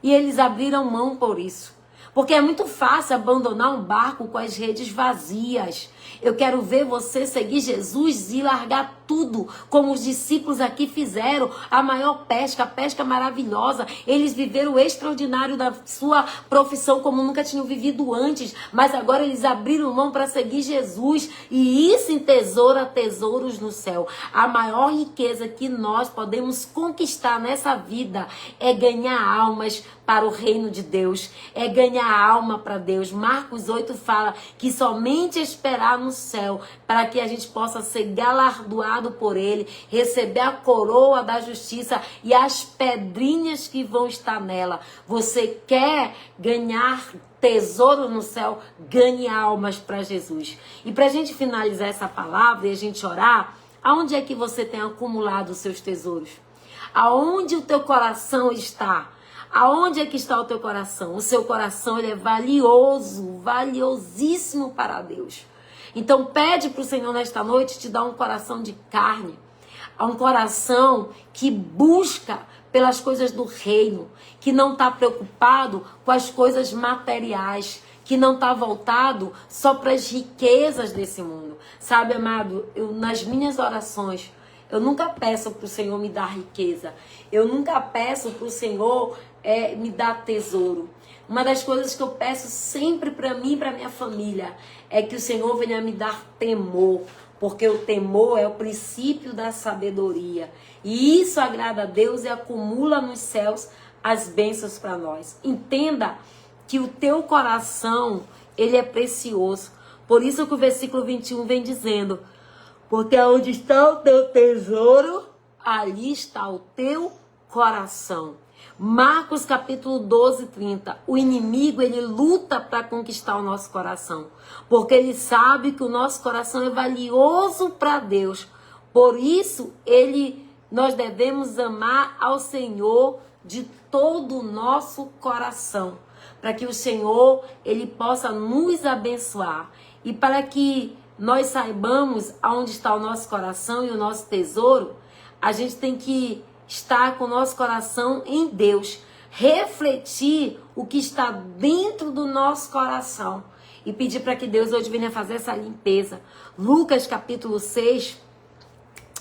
Speaker 1: E eles abriram mão por isso. Porque é muito fácil abandonar um barco com as redes vazias. Eu quero ver você seguir Jesus e largar tudo, como os discípulos aqui fizeram. A maior pesca, a pesca maravilhosa. Eles viveram o extraordinário da sua profissão como nunca tinham vivido antes. Mas agora eles abriram mão para seguir Jesus. E isso entesoura tesouros no céu. A maior riqueza que nós podemos conquistar nessa vida é ganhar almas para o reino de Deus, é ganhar alma para Deus. Marcos 8 fala que somente esperar no céu para que a gente possa ser galardoado por Ele, receber a coroa da justiça e as pedrinhas que vão estar nela. Você quer ganhar tesouro no céu? Ganhe almas para Jesus. E para a gente finalizar essa palavra e a gente orar, aonde é que você tem acumulado os seus tesouros? Aonde o teu coração está? Aonde é que está o teu coração? O seu coração, ele é valioso, valiosíssimo para Deus. Então pede para o Senhor nesta noite te dar um coração de carne, um coração que busca pelas coisas do reino, que não está preocupado com as coisas materiais, que não está voltado só para as riquezas desse mundo. Sabe, amado, nas minhas orações, eu nunca peço para o Senhor me dar riqueza. Eu nunca peço para o Senhor me dar tesouro. Uma das coisas que eu peço sempre para mim e para minha família é que o Senhor venha me dar temor. Porque o temor é o princípio da sabedoria. E isso agrada a Deus e acumula nos céus as bênçãos para nós. Entenda que o teu coração, ele é precioso. Por isso que o versículo 21 vem dizendo: porque onde está o teu tesouro, ali está o teu coração. Marcos capítulo 12, 30. O inimigo, ele luta para conquistar o nosso coração. Porque ele sabe que o nosso coração é valioso para Deus. Por isso, nós devemos amar ao Senhor de todo o nosso coração. Para que o Senhor, ele possa nos abençoar. E para que nós saibamos aonde está o nosso coração e o nosso tesouro, a gente tem que estar com o nosso coração em Deus, refletir o que está dentro do nosso coração e pedir para que Deus hoje venha fazer essa limpeza. Lucas capítulo 6,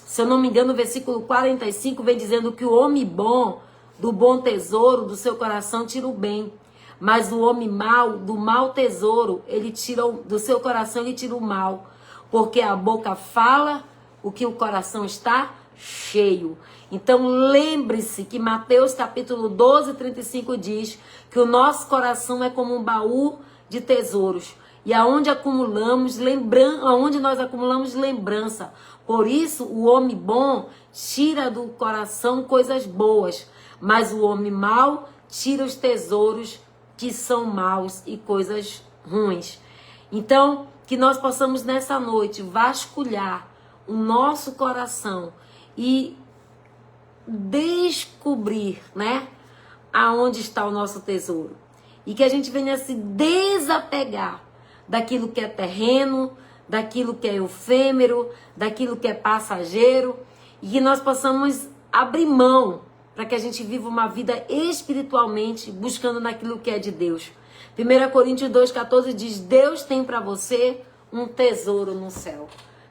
Speaker 1: se eu não me engano, o versículo 45 vem dizendo que o homem bom, do bom tesouro do seu coração tira o bem, mas o homem mau, do mau tesouro, ele tira do seu coração, ele tira o mal, porque a boca fala o que o coração está cheio. Então lembre-se que Mateus capítulo 12, 35 diz que o nosso coração é como um baú de tesouros. E aonde nós acumulamos lembrança. Por isso o homem bom tira do coração coisas boas, mas o homem mau tira os tesouros que são maus e coisas ruins. Então, que nós possamos nessa noite vasculhar o nosso coração e descobrir, aonde está o nosso tesouro. E que a gente venha se desapegar daquilo que é terreno, daquilo que é efêmero, daquilo que é passageiro, e que nós possamos abrir mão para que a gente viva uma vida espiritualmente buscando naquilo que é de Deus. 1 Coríntios 2,14 diz: Deus tem para você um tesouro no céu.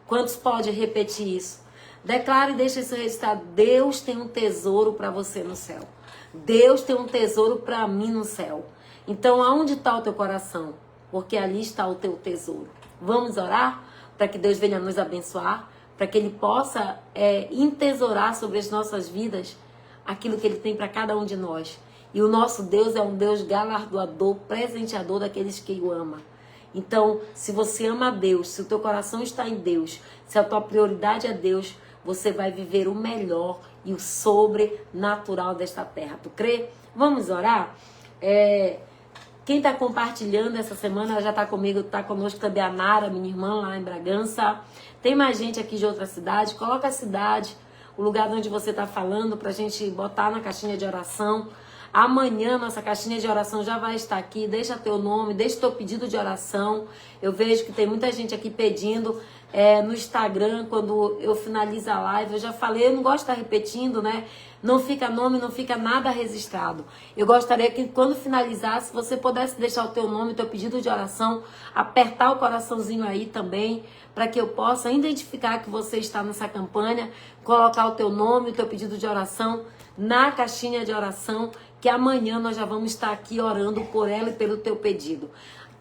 Speaker 1: Quantos podem repetir isso? Declare e deixe isso registrado. Deus tem um tesouro para você no céu. Deus tem um tesouro para mim no céu. Então, aonde está o teu coração? Porque ali está o teu tesouro. Vamos orar para que Deus venha nos abençoar, para que Ele possa entesourar sobre as nossas vidas aquilo que Ele tem para cada um de nós. E o nosso Deus é um Deus galardoador, presenteador daqueles que o amam. Então, se você ama a Deus, se o teu coração está em Deus, se a tua prioridade é Deus, você vai viver o melhor e o sobrenatural desta terra. Tu crê? Vamos orar? Quem está compartilhando essa semana, já está comigo, está conosco também a Nara, minha irmã lá em Bragança. Tem mais gente aqui de outra cidade. Coloca a cidade, o lugar onde você está falando, para a gente botar na caixinha de oração. Amanhã nossa caixinha de oração já vai estar aqui. Deixa teu nome, deixa teu pedido de oração. Eu vejo que tem muita gente aqui pedindo no Instagram, quando eu finalizo a live. Eu já falei, eu não gosto de estar repetindo, né? Não fica nome, não fica nada registrado. Eu gostaria que quando finalizasse, você pudesse deixar o teu nome, o teu pedido de oração, apertar o coraçãozinho aí também, para que eu possa identificar que você está nessa campanha, colocar o teu nome, o teu pedido de oração na caixinha de oração, que amanhã nós já vamos estar aqui orando por ela e pelo teu pedido.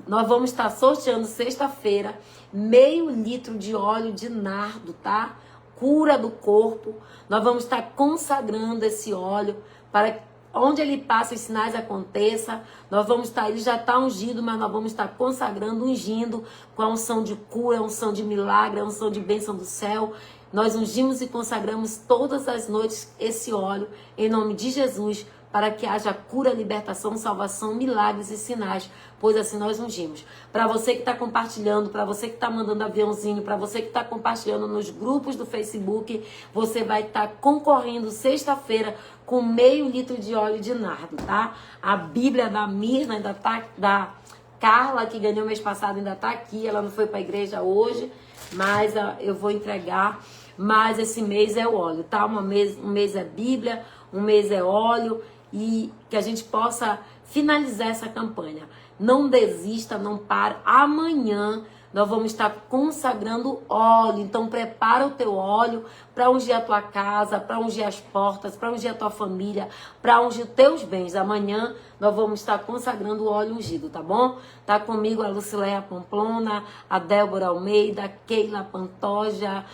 Speaker 1: Nós vamos estar sorteando sexta-feira meio litro de óleo de nardo, tá? Cura do corpo. Nós vamos estar consagrando esse óleo para que onde ele passa os sinais aconteça. Nós vamos estar, ele já está ungido, mas nós vamos estar consagrando, ungindo com a unção de cura, a unção de milagre, a unção de bênção do céu. Nós ungimos e consagramos todas as noites esse óleo em nome de Jesus, para que haja cura, libertação, salvação, milagres e sinais, pois assim nós ungimos. Para você que está compartilhando, para você que está mandando aviãozinho, para você que está compartilhando nos grupos do Facebook, você vai estar concorrendo sexta-feira com meio litro de óleo de nardo, tá? A Bíblia da Mirna, ainda tá, da Carla, que ganhou mês passado, ainda está aqui. Ela não foi para a igreja hoje, mas eu vou entregar. Mas esse mês é o óleo, tá? Um mês é Bíblia, um mês é óleo. E que a gente possa finalizar essa campanha. Não desista, não pare. Amanhã nós vamos estar consagrando óleo. Então prepara o teu óleo para ungir a tua casa, para ungir as portas, para ungir a tua família, para ungir teus bens. Amanhã nós vamos estar consagrando o óleo ungido, tá bom? Tá comigo a Lucileia Pamplona, a Débora Almeida, a Keila Pantoja.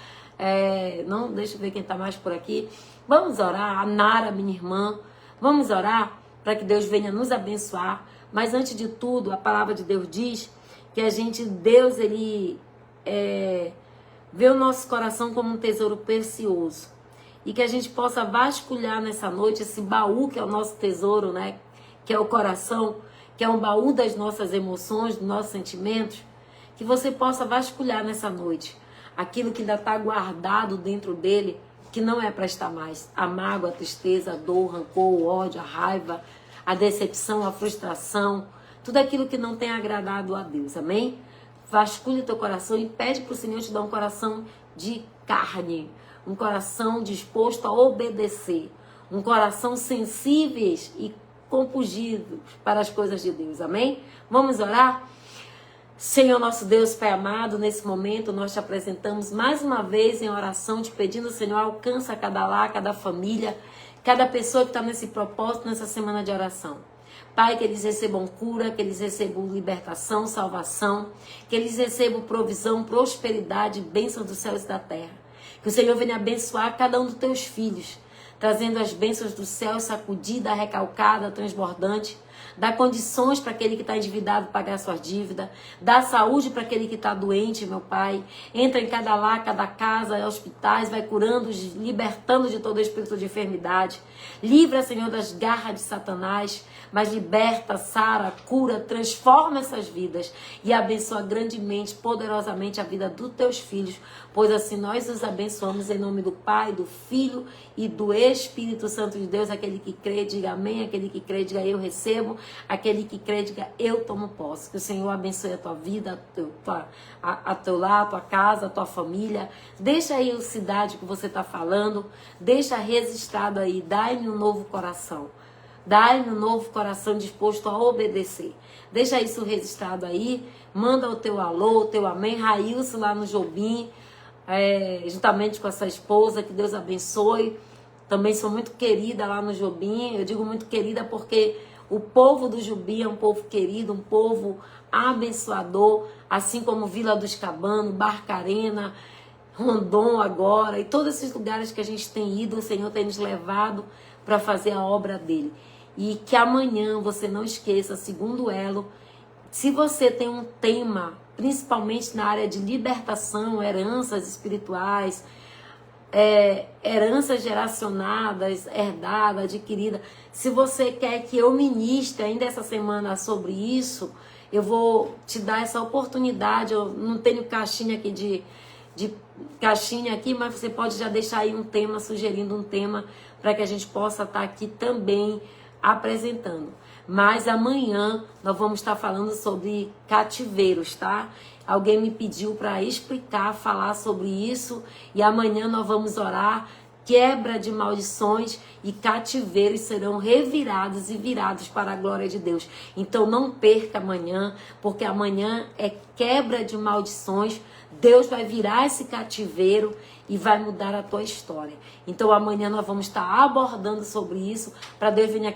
Speaker 1: Não, deixa eu ver quem tá mais por aqui. Vamos orar. A Nara, minha irmã. Vamos orar para que Deus venha nos abençoar. Mas antes de tudo, a palavra de Deus diz que Deus, ele vê o nosso coração como um tesouro precioso. E que a gente possa vasculhar nessa noite esse baú que é o nosso tesouro, né? Que é o coração, que é um baú das nossas emoções, dos nossos sentimentos. Que você possa vasculhar nessa noite aquilo que ainda está guardado dentro dele, que não é para estar mais. A mágoa, a tristeza, a dor, o rancor, o ódio, a raiva, a decepção, a frustração, tudo aquilo que não tem agradado a Deus, amém? Vasculhe o teu coração e pede para o Senhor te dar um coração de carne, um coração disposto a obedecer, um coração sensível e compungido para as coisas de Deus, amém? Vamos orar? Senhor nosso Deus, Pai amado, nesse momento nós te apresentamos mais uma vez em oração, te pedindo, Senhor, alcança cada lar, cada família, cada pessoa que está nesse propósito, nessa semana de oração. Pai, que eles recebam cura, que eles recebam libertação, salvação, que eles recebam provisão, prosperidade, bênção dos céus e da terra. Que o Senhor venha abençoar cada um dos teus filhos, trazendo as bênçãos do céu, sacudida, recalcada, transbordante. Dá condições para aquele que está endividado pagar suas dívidas. Dá saúde para aquele que está doente, meu Pai. Entra em cada lar, cada casa, hospitais, vai curando, libertando de todo espírito de enfermidade. Livra, Senhor, das garras de Satanás, mas liberta, sara, cura, transforma essas vidas e abençoa grandemente, poderosamente a vida dos teus filhos, pois assim nós os abençoamos em nome do Pai, do Filho e do Espírito Santo de Deus. Aquele que crê, diga amém. Aquele que crê, diga eu recebo. Aquele que crê, diga eu tomo posse. Que o Senhor abençoe a tua vida, a teu lar, a tua casa, a tua família. Deixa aí a cidade que você está falando. Deixa registrado aí. Dai-me um novo coração. Dai-me um novo coração disposto a obedecer. Deixa isso registrado aí. Manda o teu alô, o teu amém. Railson lá no Jobim, juntamente com a sua esposa. Que Deus abençoe. Também sou muito querida lá no Jobim. Eu digo muito querida porque o povo do Jobim é um povo querido, um povo abençoador. Assim como Vila dos Cabanos, Barcarena, Rondon agora. E todos esses lugares que a gente tem ido, o Senhor tem nos levado para fazer a obra dele. E que amanhã você não esqueça, segundo elo, se você tem um tema, principalmente na área de libertação, heranças espirituais, heranças geracionadas, herdadas, adquiridas, se você quer que eu ministre ainda essa semana sobre isso, eu vou te dar essa oportunidade. Eu não tenho caixinha aqui de caixinha aqui, mas você pode já deixar aí um tema, sugerindo um tema, para que a gente possa estar aqui também apresentando. Mas amanhã nós vamos estar falando sobre cativeiros, tá? Alguém me pediu para explicar, falar sobre isso, e amanhã nós vamos orar. Quebra de maldições e cativeiros serão revirados e virados para a glória de Deus. Então não perca amanhã, porque amanhã é quebra de maldições. Deus vai virar esse cativeiro e vai mudar a tua história. Então amanhã nós vamos estar abordando sobre isso, para Deus venha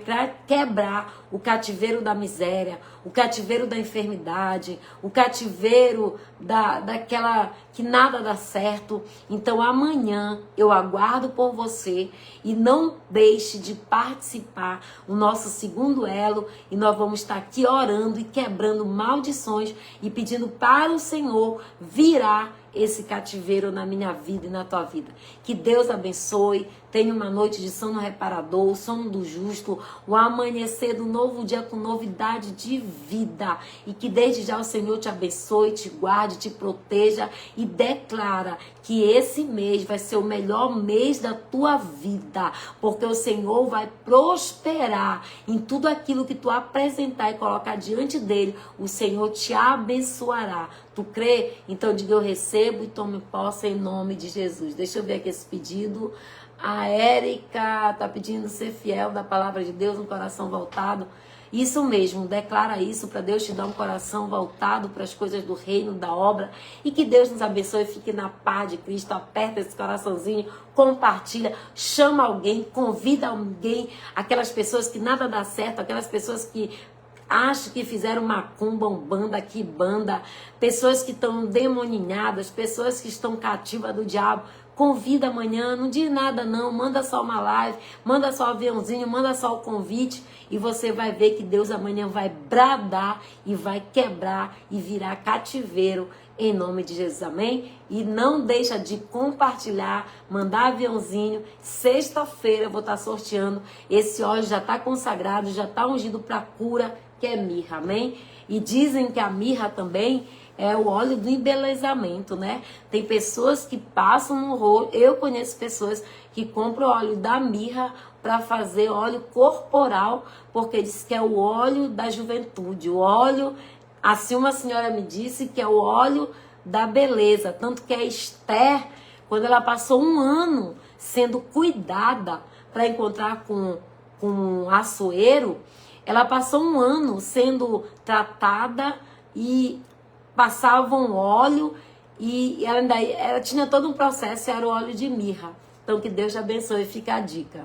Speaker 1: quebrar o cativeiro da miséria, o cativeiro da enfermidade, o cativeiro daquela que nada dá certo. Então amanhã eu aguardo por você, e não deixe de participar do nosso segundo elo, e nós vamos estar aqui orando e quebrando maldições e pedindo para o Senhor virar esse cativeiro na minha vida e na tua vida. Que Deus abençoe. Tenha uma noite de sono reparador, o sono do justo, o amanhecer do novo dia com novidade de vida. E que desde já o Senhor te abençoe, te guarde, te proteja, e declara que esse mês vai ser o melhor mês da tua vida, porque o Senhor vai prosperar em tudo aquilo que tu apresentar e colocar diante dele. O Senhor te abençoará. Tu crê? Então diga: eu recebo e tome posse em nome de Jesus. Deixa eu ver aqui esse pedido. A Érica está pedindo ser fiel da palavra de Deus, um coração voltado. Isso mesmo, declara isso para Deus te dar um coração voltado para as coisas do reino, da obra. E que Deus nos abençoe, fique na paz de Cristo. Aperta esse coraçãozinho, compartilha, chama alguém, convida alguém, aquelas pessoas que nada dá certo, aquelas pessoas que acham que fizeram macumba, umbanda, quibanda, pessoas que estão demoninhadas, pessoas que estão cativas do diabo. Convida amanhã, não diz nada não, manda só uma live, manda só um aviãozinho, manda só o convite, e você vai ver que Deus amanhã vai bradar e vai quebrar e virar cativeiro em nome de Jesus, amém? E não deixa de compartilhar, mandar aviãozinho. Sexta-feira eu vou estar sorteando, esse óleo já está consagrado, já está ungido para cura, que é mirra, amém? E dizem que a mirra também é o óleo do embelezamento, né? Tem pessoas que passam no rosto. Eu conheço pessoas que compram óleo da mirra para fazer óleo corporal, porque diz que é o óleo da juventude, o óleo, assim uma senhora me disse, que é o óleo da beleza. Tanto que a Esther, quando ela passou 1 ano sendo cuidada para encontrar com um açoeiro, ela passou 1 ano sendo tratada e passavam óleo, e ela tinha todo um processo, era o óleo de mirra. Então que Deus te abençoe, fica a dica.